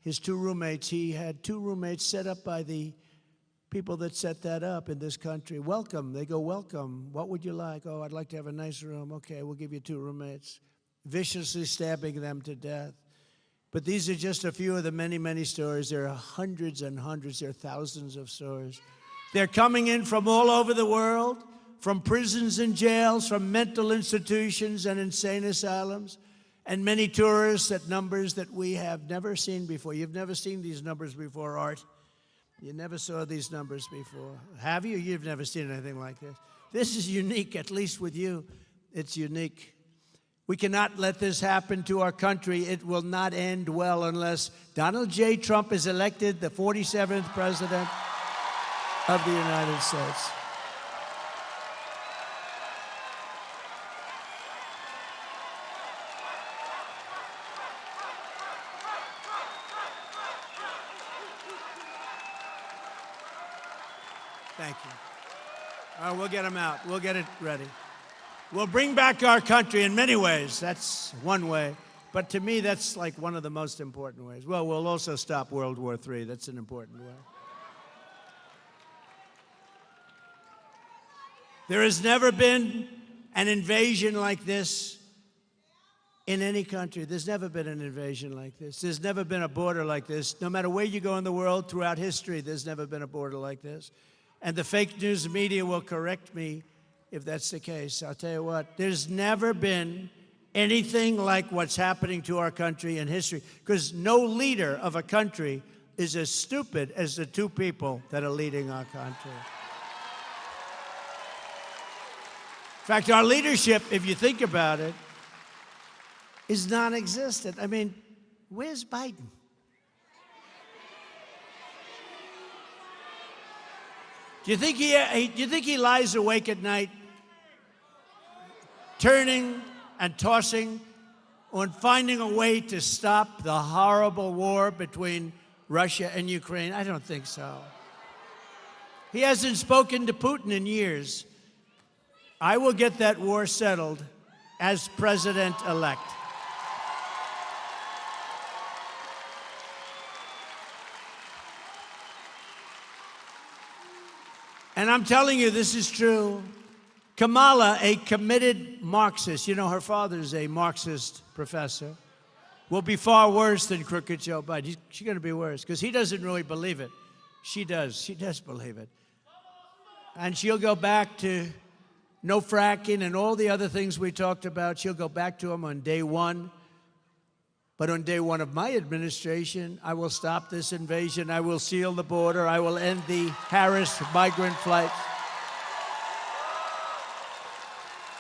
his two roommates. He had two roommates set up by the people that set that up in this country. Welcome. They go, welcome. What would you like? Oh, I'd like to have a nice room. Okay, we'll give you two roommates. Viciously stabbing them to death. But these are just a few of the many stories. There are hundreds and hundreds. There are thousands of stories. They're coming in from all over the world, from prisons and jails, from mental institutions and insane asylums, and many tourists at numbers that we have never seen before. You've never seen these numbers before, Art. You never saw these numbers before. Have you? You've never seen anything like this. This is unique, at least with you. It's unique. We cannot let this happen to our country. It will not end well unless Donald J. Trump is elected the 47th president of the United States. Thank you. All right, we'll get him out. We'll get it ready. We'll bring back our country in many ways. That's one way. But to me, that's like one of the most important ways. Well, we'll also stop World War III. That's an important way. There has never been an invasion like this in any country. There's never been an invasion like this. There's never been a border like this. No matter where you go in the world throughout history, there's never been a border like this. And the fake news media will correct me if that's the case. I'll tell you what, there's never been anything like what's happening to our country in history, because no leader of a country is as stupid as the two people that are leading our country. In fact, our leadership, if you think about it, is non-existent. I mean, where's Biden? Do you think he lies awake at night, turning and tossing on finding a way to stop the horrible war between Russia and Ukraine? I don't think so. He hasn't spoken to Putin in years. I will get that war settled as president-elect. And I'm telling you, this is true. Kamala, a committed Marxist, you know, her father's a Marxist professor, will be far worse than crooked Joe Biden. She's going to be worse, because he doesn't really believe it. She does. She does believe it. And she'll go back to no fracking and all the other things we talked about. She'll go back to them on day one. But on day one of my administration, I will stop this invasion. I will seal the border. I will end the Harris migrant flights.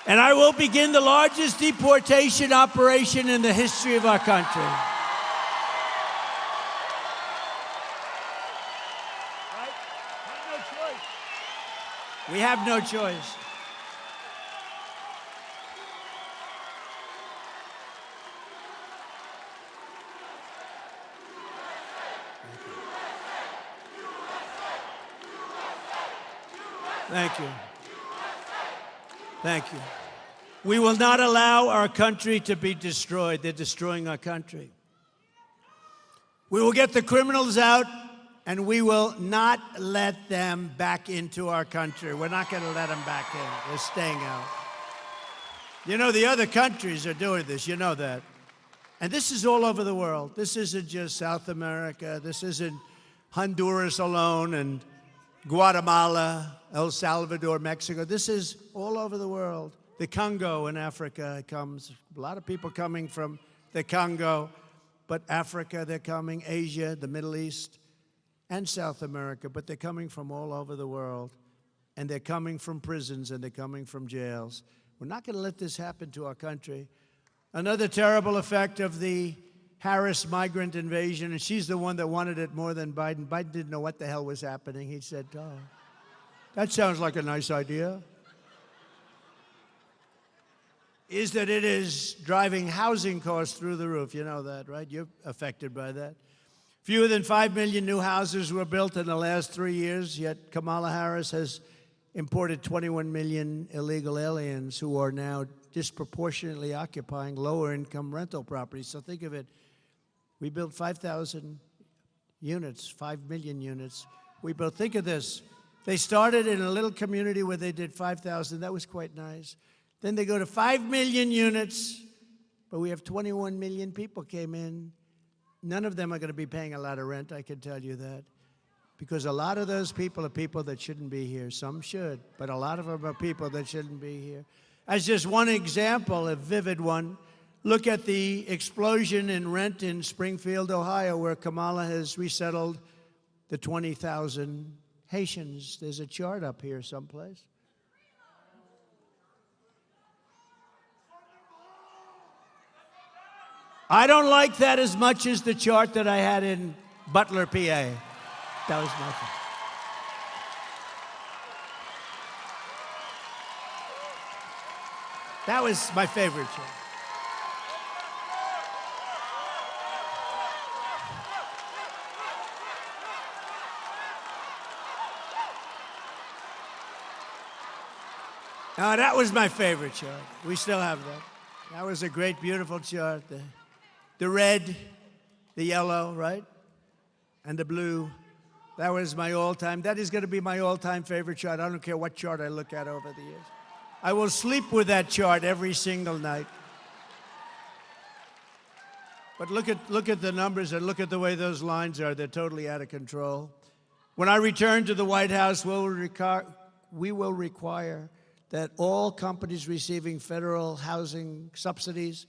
And I will begin the largest deportation operation in the history of our country. Right? Have no choice. We have no choice. Thank you. Thank you. We will not allow our country to be destroyed. They're destroying our country. We will get the criminals out, and we will not let them back into our country. We're not going to let them back in. They're staying out. You know, the other countries are doing this. You know that. And this is all over the world. This isn't just South America. This isn't Honduras alone and Guatemala, El Salvador, Mexico. This is all over the world. The Congo in Africa comes. A lot of people coming from the Congo, but Africa, they're coming. Asia, the Middle East, and South America, but they're coming from all over the world. And they're coming from prisons, and they're coming from jails. We're not going to let this happen to our country. Another terrible effect of the Harris migrant invasion, and she's the one that wanted it more than Biden. Biden didn't know what the hell was happening. He said, oh, that sounds like a nice idea. Is that it is driving housing costs through the roof. You know that, right? You're affected by that. Fewer than 5 million new houses were built in the last 3 years, yet Kamala Harris has imported 21 million illegal aliens who are now disproportionately occupying lower-income rental properties. So think of it. We built 5,000 units, 5 million units. We built, think of this. They started in a little community where they did 5,000. That was quite nice. Then they go to 5 million units, but we have 21 million people came in. None of them are going to be paying a lot of rent, I can tell you that. Because a lot of those people are people that shouldn't be here. Some should, but a lot of them are people that shouldn't be here. As just one example, a vivid one, look at the explosion in rent in Springfield, Ohio, where Kamala has resettled the 20,000 Haitians. There's a chart up here someplace. I don't like that as much as the chart that I had in Butler, PA. That was my favorite. That was my favorite chart. Now, that was my favorite chart. We still have that. That was a great, beautiful chart. The red, the yellow, right? And the blue. That was my all-time. That is going to be my all-time favorite chart. I don't care what chart I look at over the years. I will sleep with that chart every single night. But look at the numbers and look at the way those lines are. They're totally out of control. When I return to the White House, we will require that all companies receiving federal housing subsidies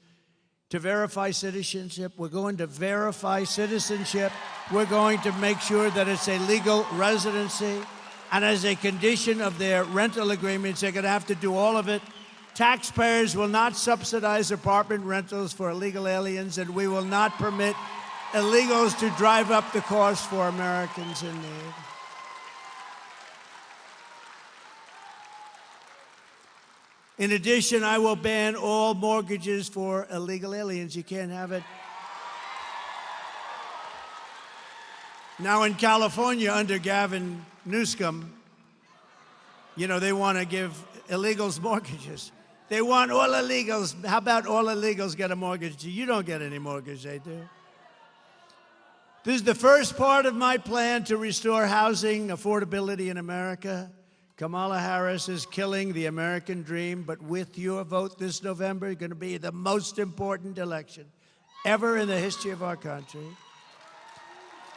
to verify citizenship. We're going to verify citizenship. We're going to make sure that it's a legal residency. And as a condition of their rental agreements, they're going to have to do all of it. Taxpayers will not subsidize apartment rentals for illegal aliens, and we will not permit illegals to drive up the cost for Americans in need. In addition, I will ban all mortgages for illegal aliens. You can't have it. Now in California, under Gavin Newsom, you know, they want to give illegals mortgages. They want all illegals. How about all illegals get a mortgage? You don't get any mortgage, they do. This is the first part of my plan to restore housing affordability in America. Kamala Harris is killing the American dream, but with your vote this November, it's going to be the most important election ever in the history of our country.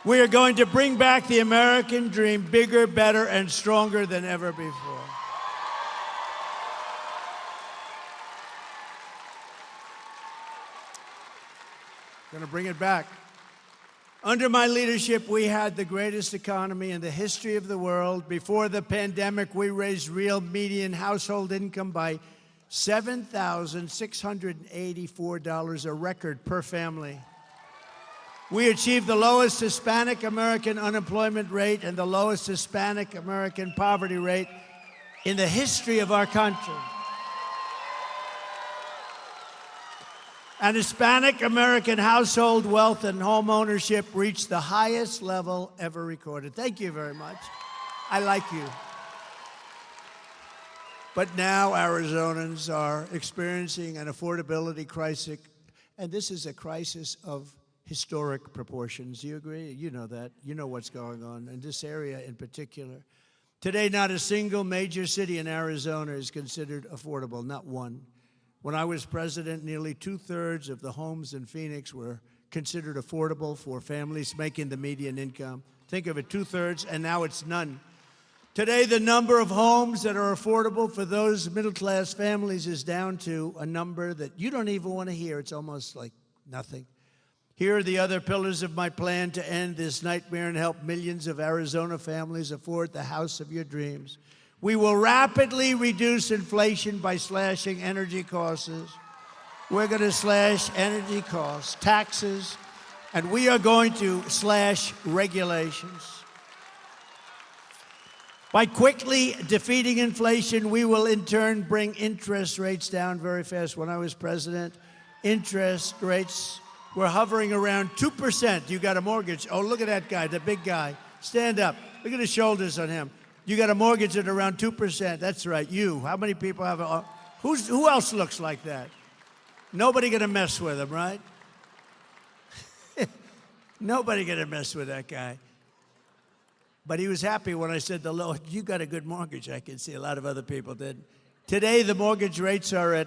We are going to bring back the American dream bigger, better, and stronger than ever before. Going to bring it back. Under my leadership, we had the greatest economy in the history of the world. Before the pandemic, we raised real median household income by $7,684, a record per family. We achieved the lowest Hispanic American unemployment rate and the lowest Hispanic American poverty rate in the history of our country. And Hispanic American household wealth and home ownership reached the highest level ever recorded. Thank you very much. I like you. But now Arizonans are experiencing an affordability crisis, and this is a crisis of historic proportions. Do you agree? You know that. You know what's going on in this area in particular. Today, not a single major city in Arizona is considered affordable, not one. When I was president, nearly 2/3 of the homes in Phoenix were considered affordable for families making the median income. Think of it, 2/3, and now it's none. Today, the number of homes that are affordable for those middle-class families is down to a number that you don't even want to hear. It's almost like nothing. Here are the other pillars of my plan to end this nightmare and help millions of Arizona families afford the house of your dreams. We will rapidly reduce inflation by slashing energy costs. We're going to slash energy costs, taxes, and we are going to slash regulations. By quickly defeating inflation, we will in turn bring interest rates down very fast. When I was president, interest rates were hovering around 2%. You got a mortgage. Oh, look at that guy, the big guy. Stand up. Look at the shoulders on him. You got a mortgage at around 2%. That's right, you. How many people have a... Who else looks like that? Nobody gonna mess with him, right? Nobody gonna mess with that guy. But he was happy when I said, "The Lord, you got a good mortgage." I can see a lot of other people did. Today, the mortgage rates are at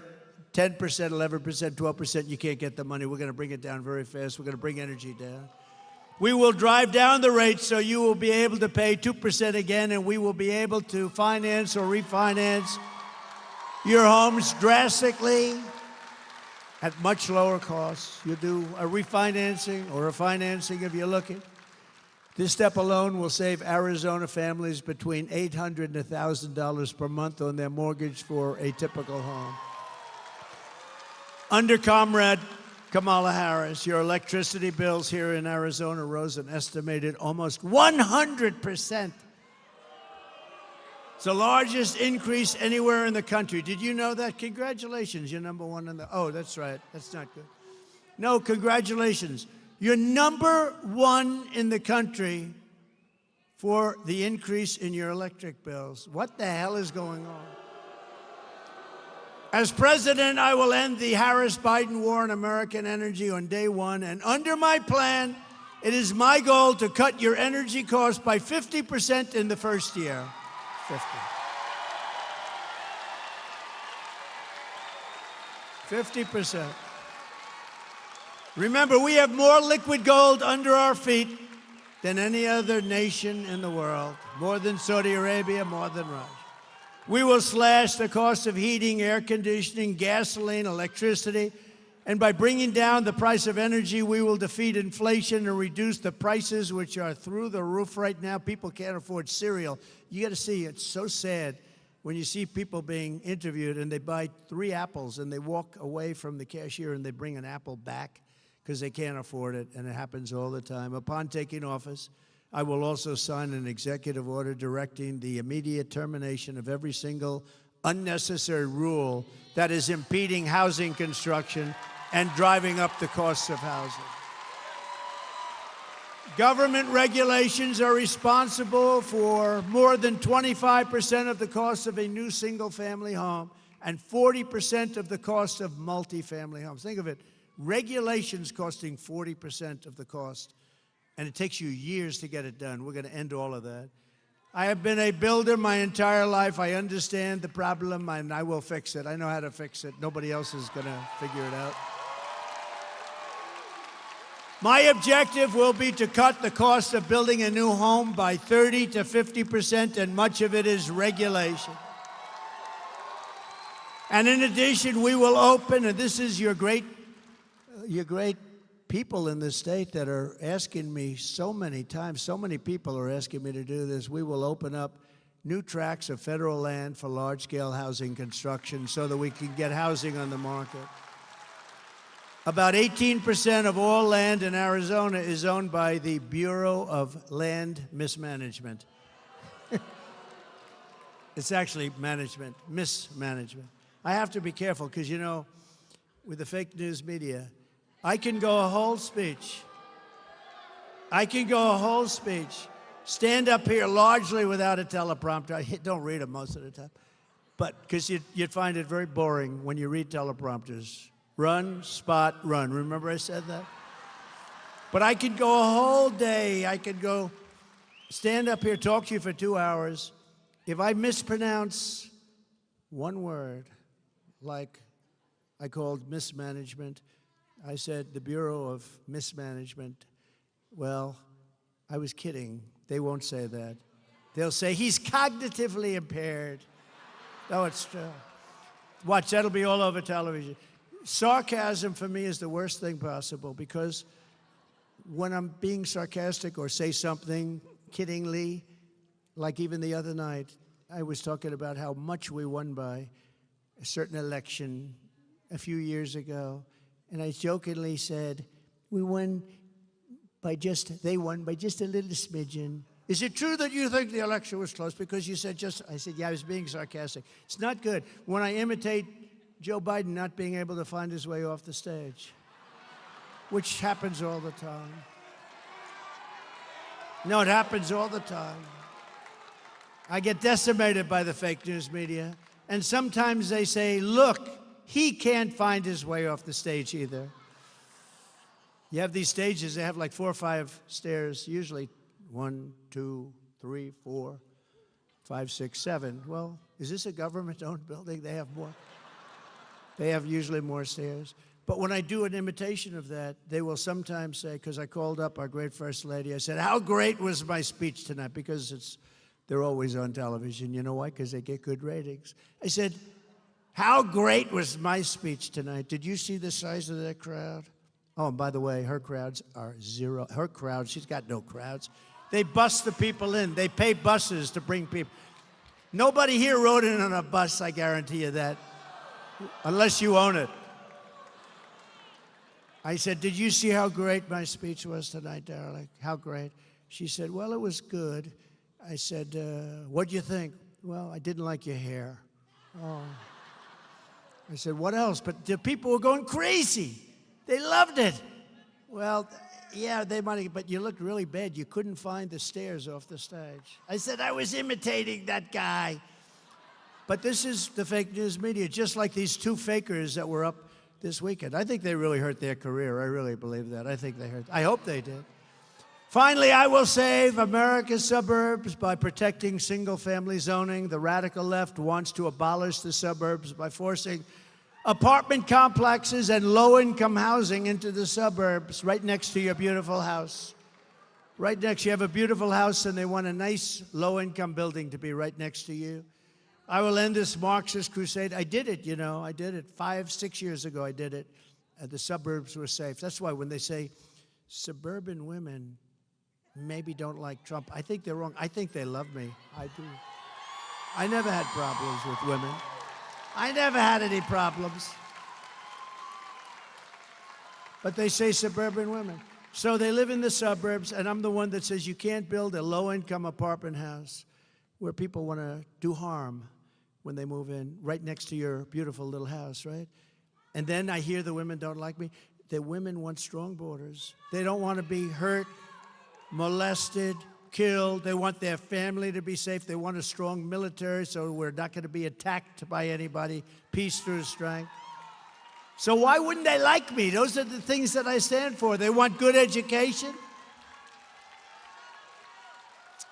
10%, 11%, 12%. You can't get the money. We're going to bring it down very fast. We're going to bring energy down. We will drive down the rates so you will be able to pay 2% again, and we will be able to finance or refinance your homes drastically at much lower costs. You do a refinancing or a financing if you're looking. This step alone will save Arizona families between $800 and $1,000 per month on their mortgage for a typical home. Under Comrade Kamala Harris, your electricity bills here in Arizona rose an estimated almost 100%. It's the largest increase anywhere in the country. Did you know that? Congratulations, you're number one in the... Oh, that's right. That's not good. No, congratulations. You're number one in the country for the increase in your electric bills. What the hell is going on? As president, I will end the Harris-Biden war on American energy on day one, and under my plan, it is my goal to cut your energy costs by 50% in the first year. 50%. Remember, we have more liquid gold under our feet than any other nation in the world, more than Saudi Arabia, more than Russia. We will slash the cost of heating, air conditioning, gasoline, electricity, and by bringing down the price of energy, we will defeat inflation and reduce the prices, which are through the roof right now. People can't afford cereal. You got to see, it's so sad when you see people being interviewed and they buy 3 apples and they walk away from the cashier and they bring an apple back because they can't afford it, and it happens all the time. Upon taking office, I will also sign an executive order directing the immediate termination of every single unnecessary rule that is impeding housing construction and driving up the costs of housing. Government regulations are responsible for more than 25% of the cost of a new single-family home and 40% of the cost of multifamily homes. Think of it. Regulations costing 40% of the cost, and it takes you years to get it done. We're going to end all of that. I have been a builder my entire life. I understand the problem, and I will fix it. I know how to fix it. Nobody else is going to figure it out. My objective will be to cut the cost of building a new home by 30 to 50%, and much of it is regulation. And in addition, we will open, and this is your great people in this state that are asking me so many times, so many people are asking me to do this. We will open up new tracts of federal land for large-scale housing construction so that we can get housing on the market. About 18% of all land in Arizona is owned by the Bureau of Land Mismanagement. It's actually management, mismanagement. I have to be careful because, you know, with the fake news media, I can go a whole speech. Stand up here largely without a teleprompter. I don't read them most of the time. But because you'd find it very boring when you read teleprompters. Run, spot, run. Remember I said that? But I could go a whole day. I could go stand up here, talk to you for 2 hours. If I mispronounce one word, like I called mismanagement, I said the Bureau of Mismanagement. Well, I was kidding. They won't say that. They'll say he's cognitively impaired. No, it's true. Watch, that'll be all over television. Sarcasm for me is the worst thing possible because when I'm being sarcastic or say something kiddingly, like even the other night, I was talking about how much we won by a certain election a few years ago, and I jokingly said, they won by just a little smidgen. Is it true that you think the election was close because you said just, I said, yeah, I was being sarcastic. It's not good when I imitate Joe Biden not being able to find his way off the stage, which happens all the time. No, it happens all the time. I get decimated by the fake news media, and sometimes they say, look, he can't find his way off the stage either. You have these stages, they have like 4 or 5 stairs, usually 1, 2, 3, 4, 5, 6, 7. Well, is this a government-owned building? They have more. They have usually more stairs. But when I do an imitation of that, they will sometimes say, because I called up our great First Lady, I said, how great was my speech tonight? Because they're always on television. You know why? Because they get good ratings. I said, how great was my speech tonight? Did you see the size of that crowd? Oh, and by the way, her crowds are zero. Her crowd, she's got no crowds. They bus the people in. They pay buses to bring people. Nobody here rode in on a bus, I guarantee you that, unless you own it. I said, did you see how great my speech was tonight, darling? How great? She said, well, it was good. I said, what'd you think? Well, I didn't like your hair. Oh. I said, what else? But the people were going crazy. They loved it. Well, yeah, they might have, but you looked really bad. You couldn't find the stairs off the stage. I said, I was imitating that guy. But this is the fake news media, just like these 2 fakers that were up this weekend. I think they really hurt their career. I really believe that. I hope they did. Finally, I will save America's suburbs by protecting single-family zoning. The radical left wants to abolish the suburbs by forcing apartment complexes and low-income housing into the suburbs right next to your beautiful house. Right next, you have a beautiful house and they want a nice low-income building to be right next to you. I will end this Marxist crusade. I did it, you know. I did it 5, 6 years ago. I did it. And the suburbs were safe. That's why when they say suburban women maybe don't like Trump, I think they're wrong. I think they love me. I do. I never had problems with women. I never had any problems. But they say suburban women. So they live in the suburbs, and I'm the one that says you can't build a low-income apartment house where people want to do harm when they move in, right next to your beautiful little house, right? And then I hear the women don't like me. The women want strong borders. They don't want to be hurt, molested, killed. They want their family to be safe. They want a strong military so we're not going to be attacked by anybody. Peace through strength. So why wouldn't they like me? Those are the things that I stand for. They want good education.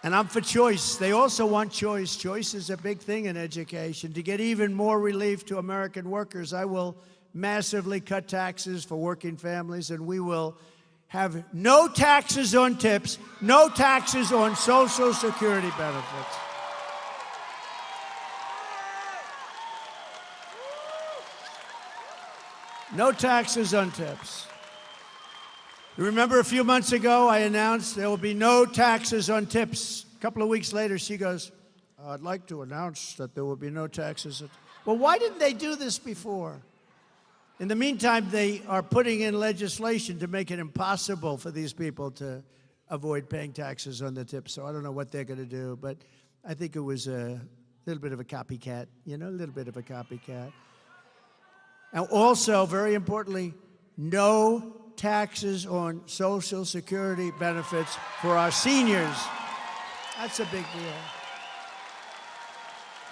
And I'm for choice. They also want choice. Choice is a big thing in education. To get even more relief to American workers, I will massively cut taxes for working families, and we will have no taxes on tips, no taxes on Social Security benefits. No taxes on tips. You remember a few months ago, I announced there will be no taxes on tips. A couple of weeks later, she goes, I'd like to announce that there will be no taxes. Well, why didn't they do this before? In the meantime, they are putting in legislation to make it impossible for these people to avoid paying taxes on the tips. So I don't know what they're going to do, but I think it was a little bit of a copycat, a little bit of a copycat. And also, very importantly, no taxes on Social Security benefits for our seniors. That's a big deal.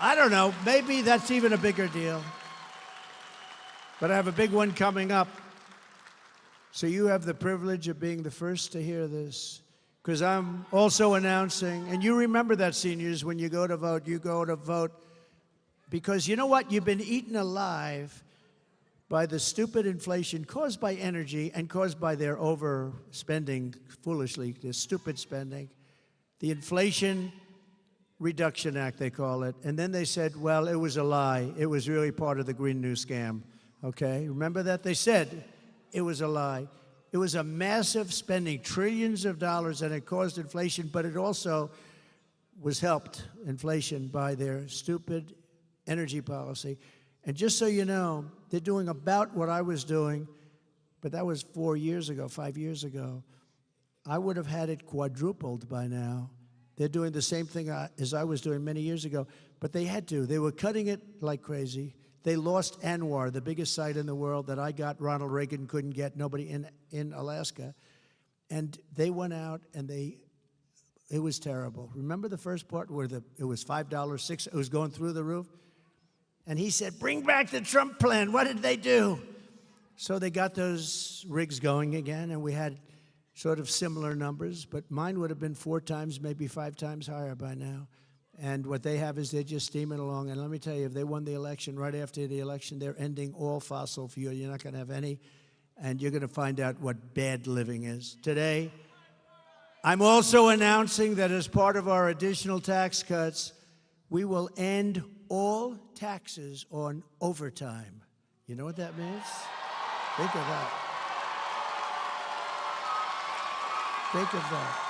I don't know, maybe that's even a bigger deal. But I have a big one coming up. So you have the privilege of being the first to hear this, because I'm also announcing, and you remember that, seniors, when you go to vote, because you know what? You've been eaten alive by the stupid inflation caused by energy and caused by their overspending foolishly, their stupid spending. The Inflation Reduction Act, they call it. And then they said, well, it was a lie. It was really part of the Green New Scam. Okay, remember that? They said it was a lie. It was a massive spending, trillions of dollars, and it caused inflation, but it also was helped, inflation, by their stupid energy policy. And just so you know, they're doing about what I was doing, but that was 4 years ago, 5 years ago. I would have had it quadrupled by now. They're doing the same thing as I was doing many years ago, but they had to. They were cutting it like crazy. They lost ANWR, the biggest site in the world that I got, Ronald Reagan couldn't get, nobody in Alaska. And they went out and it was terrible. Remember the first part where it was $5, $6, it was going through the roof? And he said, bring back the Trump plan. What did they do? So they got those rigs going again, and we had sort of similar numbers, but mine would have been 4 times, maybe 5 times higher by now. And what they have is they're just steaming along. And let me tell you, if they won the election, right after the election, they're ending all fossil fuel. You're not going to have any, and you're going to find out what bad living is. Today, I'm also announcing that as part of our additional tax cuts, we will end all taxes on overtime. You know what that means? Think of that. Think of that.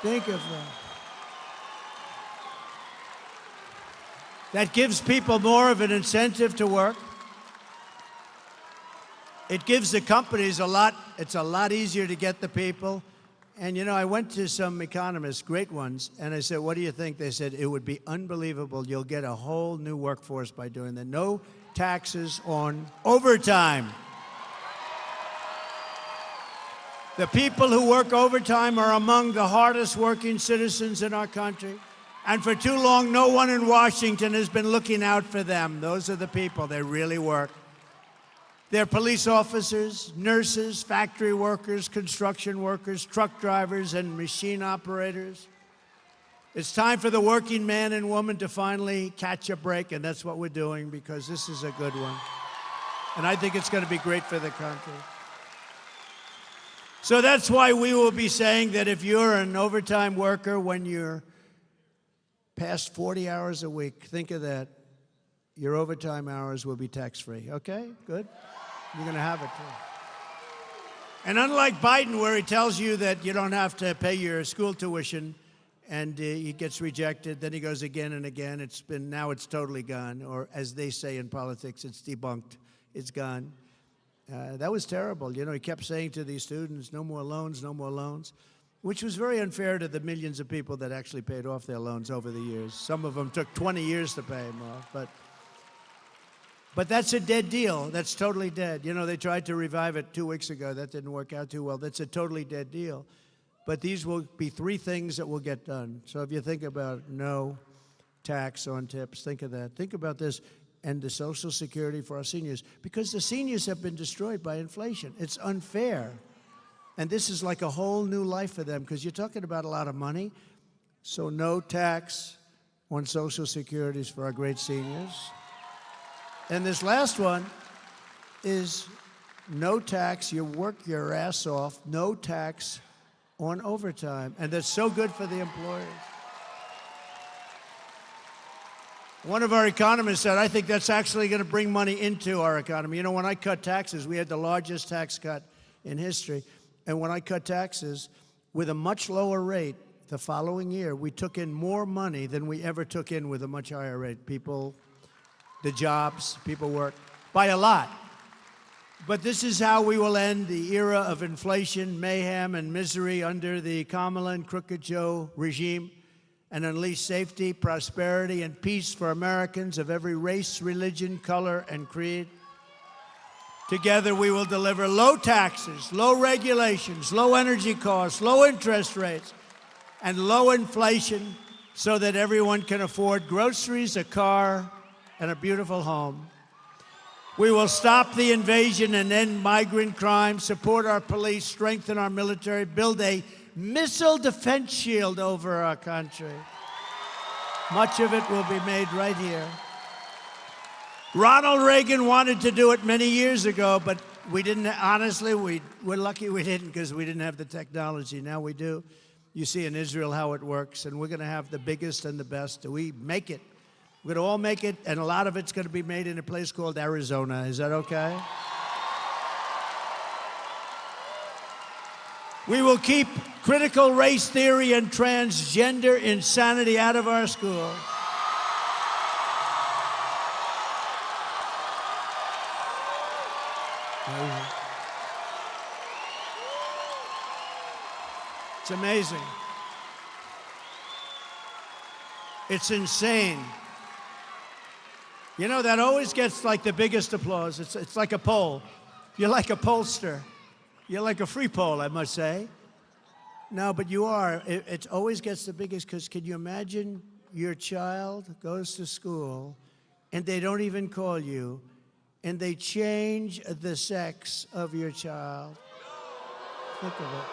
Think of that. That gives people more of an incentive to work. It gives the companies it's a lot easier to get the people. And I went to some economists, great ones, and I said, what do you think? They said, it would be unbelievable. You'll get a whole new workforce by doing that. No taxes on overtime. The people who work overtime are among the hardest working citizens in our country. And for too long, no one in Washington has been looking out for them. Those are the people. They really work. They're police officers, nurses, factory workers, construction workers, truck drivers, and machine operators. It's time for the working man and woman to finally catch a break, and that's what we're doing, because this is a good one. And I think it's going to be great for the country. So that's why we will be saying that if you're an overtime worker, when you're past 40 hours a week, think of that. Your overtime hours will be tax-free. Okay, good? You're going to have it, too. And unlike Biden, where he tells you that you don't have to pay your school tuition, and he gets rejected, then he goes again and again. Now it's totally gone, or as they say in politics, it's debunked. It's gone. That was terrible. He kept saying to these students, no more loans, which was very unfair to the millions of people that actually paid off their loans over the years. Some of them took 20 years to pay them off, but that's a dead deal. That's totally dead. They tried to revive it 2 weeks ago. That didn't work out too well. That's a totally dead deal. But these will be 3 things that will get done. So if you think about no tax on tips, think of that. Think about this. And the Social Security for our seniors, because the seniors have been destroyed by inflation. It's unfair. And this is like a whole new life for them, because you're talking about a lot of money. So no tax on Social Securities for our great seniors. And this last one is no tax. You work your ass off, no tax on overtime. And that's so good for the employers. One of our economists said, I think that's actually going to bring money into our economy. When I cut taxes, we had the largest tax cut in history. And when I cut taxes, with a much lower rate, the following year, we took in more money than we ever took in with a much higher rate. People, the jobs, people work, by a lot. But this is how we will end the era of inflation, mayhem, and misery under the Kamala and Crooked Joe regime, and unleash safety, prosperity, and peace for Americans of every race, religion, color, and creed. Together, we will deliver low taxes, low regulations, low energy costs, low interest rates, and low inflation so that everyone can afford groceries, a car, and a beautiful home. We will stop the invasion and end migrant crime, support our police, strengthen our military, build a missile defense shield over our country. Much of it will be made right here. Ronald Reagan wanted to do it many years ago, but we didn't. Honestly, we're lucky we didn't, because we didn't have the technology. Now we do. You see in Israel how it works, and we're going to have the biggest and the best. We make it. We're going to all make it, and a lot of it's going to be made in a place called Arizona. Is that okay? We will keep critical race theory and transgender insanity out of our schools. It's amazing. It's insane. You know, that always gets like the biggest applause. It's like a poll. You're like a pollster. You're like a free poll, I must say. No, but you are. It always gets the biggest, because can you imagine your child goes to school and they don't even call you, and they change the sex of your child? Think of it.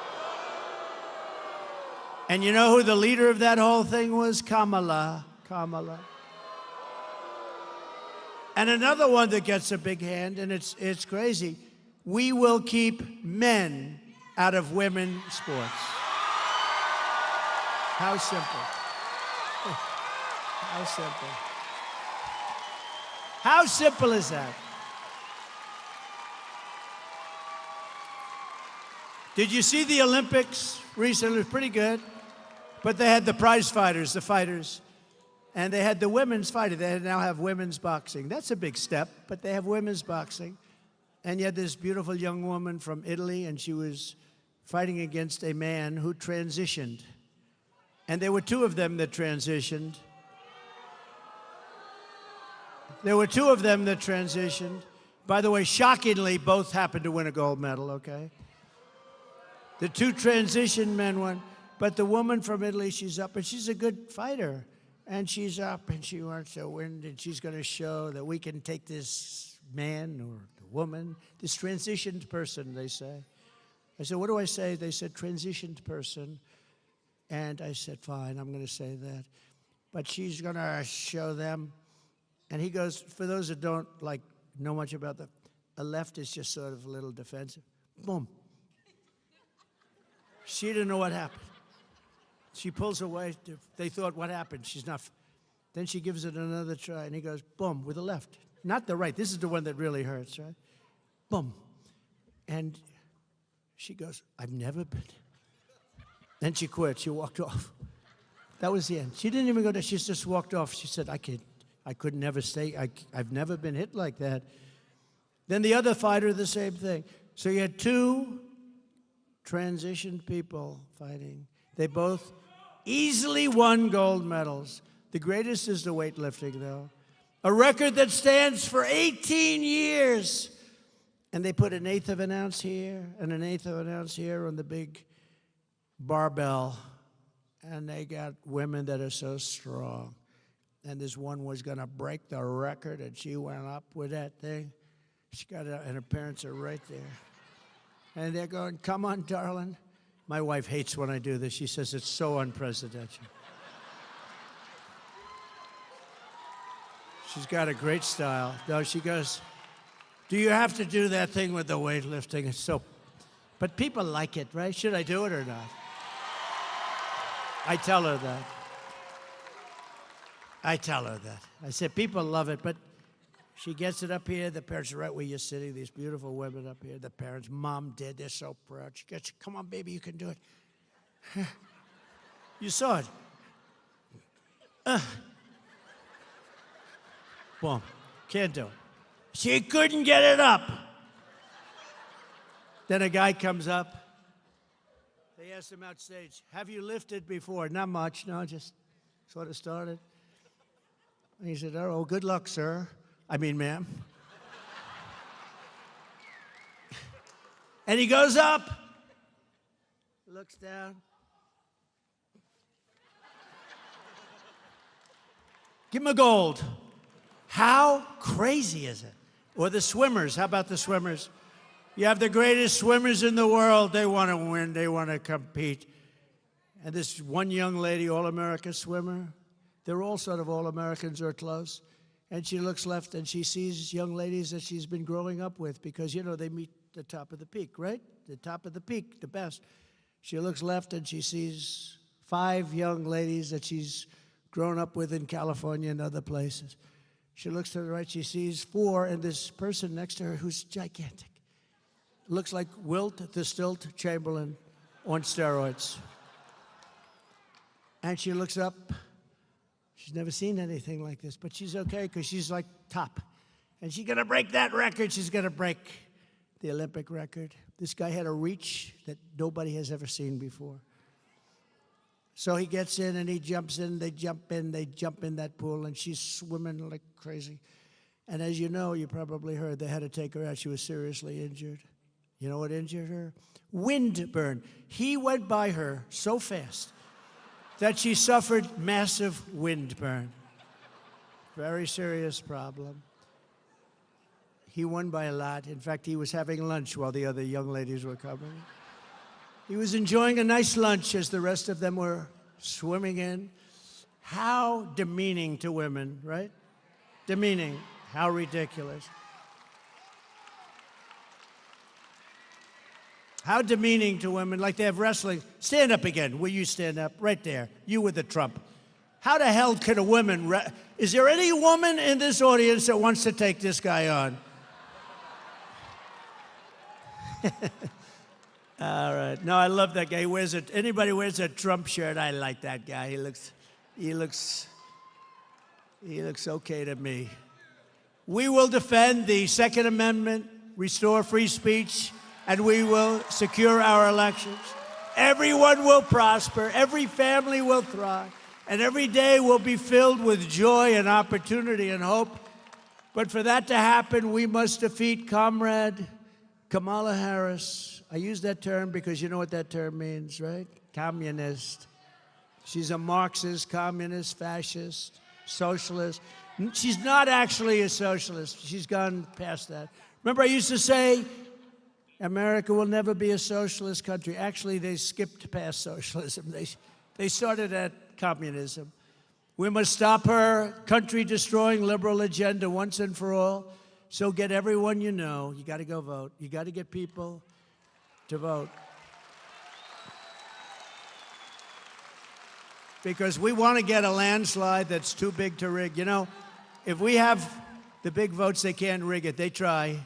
And you know who the leader of that whole thing was? Kamala. And another one that gets a big hand, and it's crazy. We will keep men out of women's sports. How simple. How simple. How simple is that? Did you see the Olympics recently? It was pretty good. But they had the prize fighters, the fighters. And they had the women's fighter. They now have women's boxing. That's a big step, but they have women's boxing. And you had this beautiful young woman from Italy, and she was fighting against a man who transitioned. And there were two of them that transitioned. By the way, shockingly, both happened to win a gold medal, okay? The two transition men won. But the woman from Italy, she's up, and she's a good fighter. And she's up, and she wants to win, and she's going to show that we can take this man or the woman, this transitioned person, they say. I said, what do I say? They said, transitioned person. And I said, fine, I'm going to say that. But she's going to show them. And he goes, for those that don't know much about a left is just sort of a little defensive. Boom. She didn't know what happened. She pulls away. They thought, what happened? She's not. Then she gives it another try, and he goes, boom, with the left. Not the right. This is the one that really hurts, right? Boom. And she goes, I've never been. Then she quit. She walked off. That was the end. She didn't even go there. She just walked off. She said, I could never stay. I've never been hit like that. Then the other fighter, the same thing. So you had two transitioned people fighting. They both easily won gold medals. The greatest is the weightlifting, though. A record that stands for 18 years. And they put an eighth of an ounce here and an eighth of an ounce here on the big barbell. And they got women that are so strong. And this one was going to break the record, and she went up with that thing. She got it, and her parents are right there. And they're going, come on, darling. My wife hates when I do this. She says it's so unprecedented. She's got a great style. No, she goes, do you have to do that thing with the weightlifting? It's so, but people like it, right? Should I do it or not? I tell her that. I said, people love it, but She gets it up here. The parents are right where you're sitting. These beautiful women up here. The parents, Mom, Dad, they're so proud. She gets, come on, baby, you can do it. You saw it. Boom. Can't do it. She couldn't get it up. Then a guy comes up. They asked him outstage, have you lifted before? Not much, no, just sort of started. And he said, oh, good luck, sir. I mean, ma'am. And he goes up, looks down. Give him a gold. How crazy is it? Or the swimmers, how about the swimmers? You have the greatest swimmers in the world. They want to win, they want to compete. And this one young lady, all-America swimmer, they're all sort of all-Americans or close. And she looks left and she sees young ladies that she's been growing up with because, you know, they meet the top of the peak, right? The top of the peak, the best. She looks left and she sees 5 young ladies that she's grown up with in California and other places. She looks to the right, she sees 4, and this person next to her who's gigantic. Looks like Wilt the Stilt Chamberlain on steroids. And she looks up. She's never seen anything like this, but she's okay because she's like top. And she's going to break that record. She's going to break the Olympic record. This guy had a reach that nobody has ever seen before. So he gets in and he jumps in, they jump in that pool, and she's swimming like crazy. And as you know, you probably heard, they had to take her out. She was seriously injured. You know what injured her? Wind burn. He went by her so fast that she suffered massive wind burn. Very serious problem. He won by a lot. In fact, he was having lunch while the other young ladies were coming. He was enjoying a nice lunch as the rest of them were swimming in. How demeaning to women, right? Demeaning. How ridiculous. How demeaning to women, like they have wrestling. Stand up again. Will you stand up? Right there. You with the Trump. How the hell can a woman... Is there any woman in this audience that wants to take this guy on? All right. No, I love that guy. He wears it. Anybody wears a Trump shirt, I like that guy. He looks okay to me. We will defend the Second Amendment, restore free speech, and we will secure our elections. Everyone will prosper, every family will thrive, and every day will be filled with joy and opportunity and hope. But for that to happen, we must defeat Comrade Kamala Harris. I use that term because you know what that term means, right? Communist. She's a Marxist, communist, fascist, socialist. She's not actually a socialist. She's gone past that. Remember I used to say, America will never be a socialist country. Actually, they skipped past socialism. They started at communism. We must stop her country-destroying liberal agenda once and for all. So get everyone you know. You got to go vote. You got to get people to vote. Because we want to get a landslide that's too big to rig. You know, if we have the big votes, they can't rig it. They try.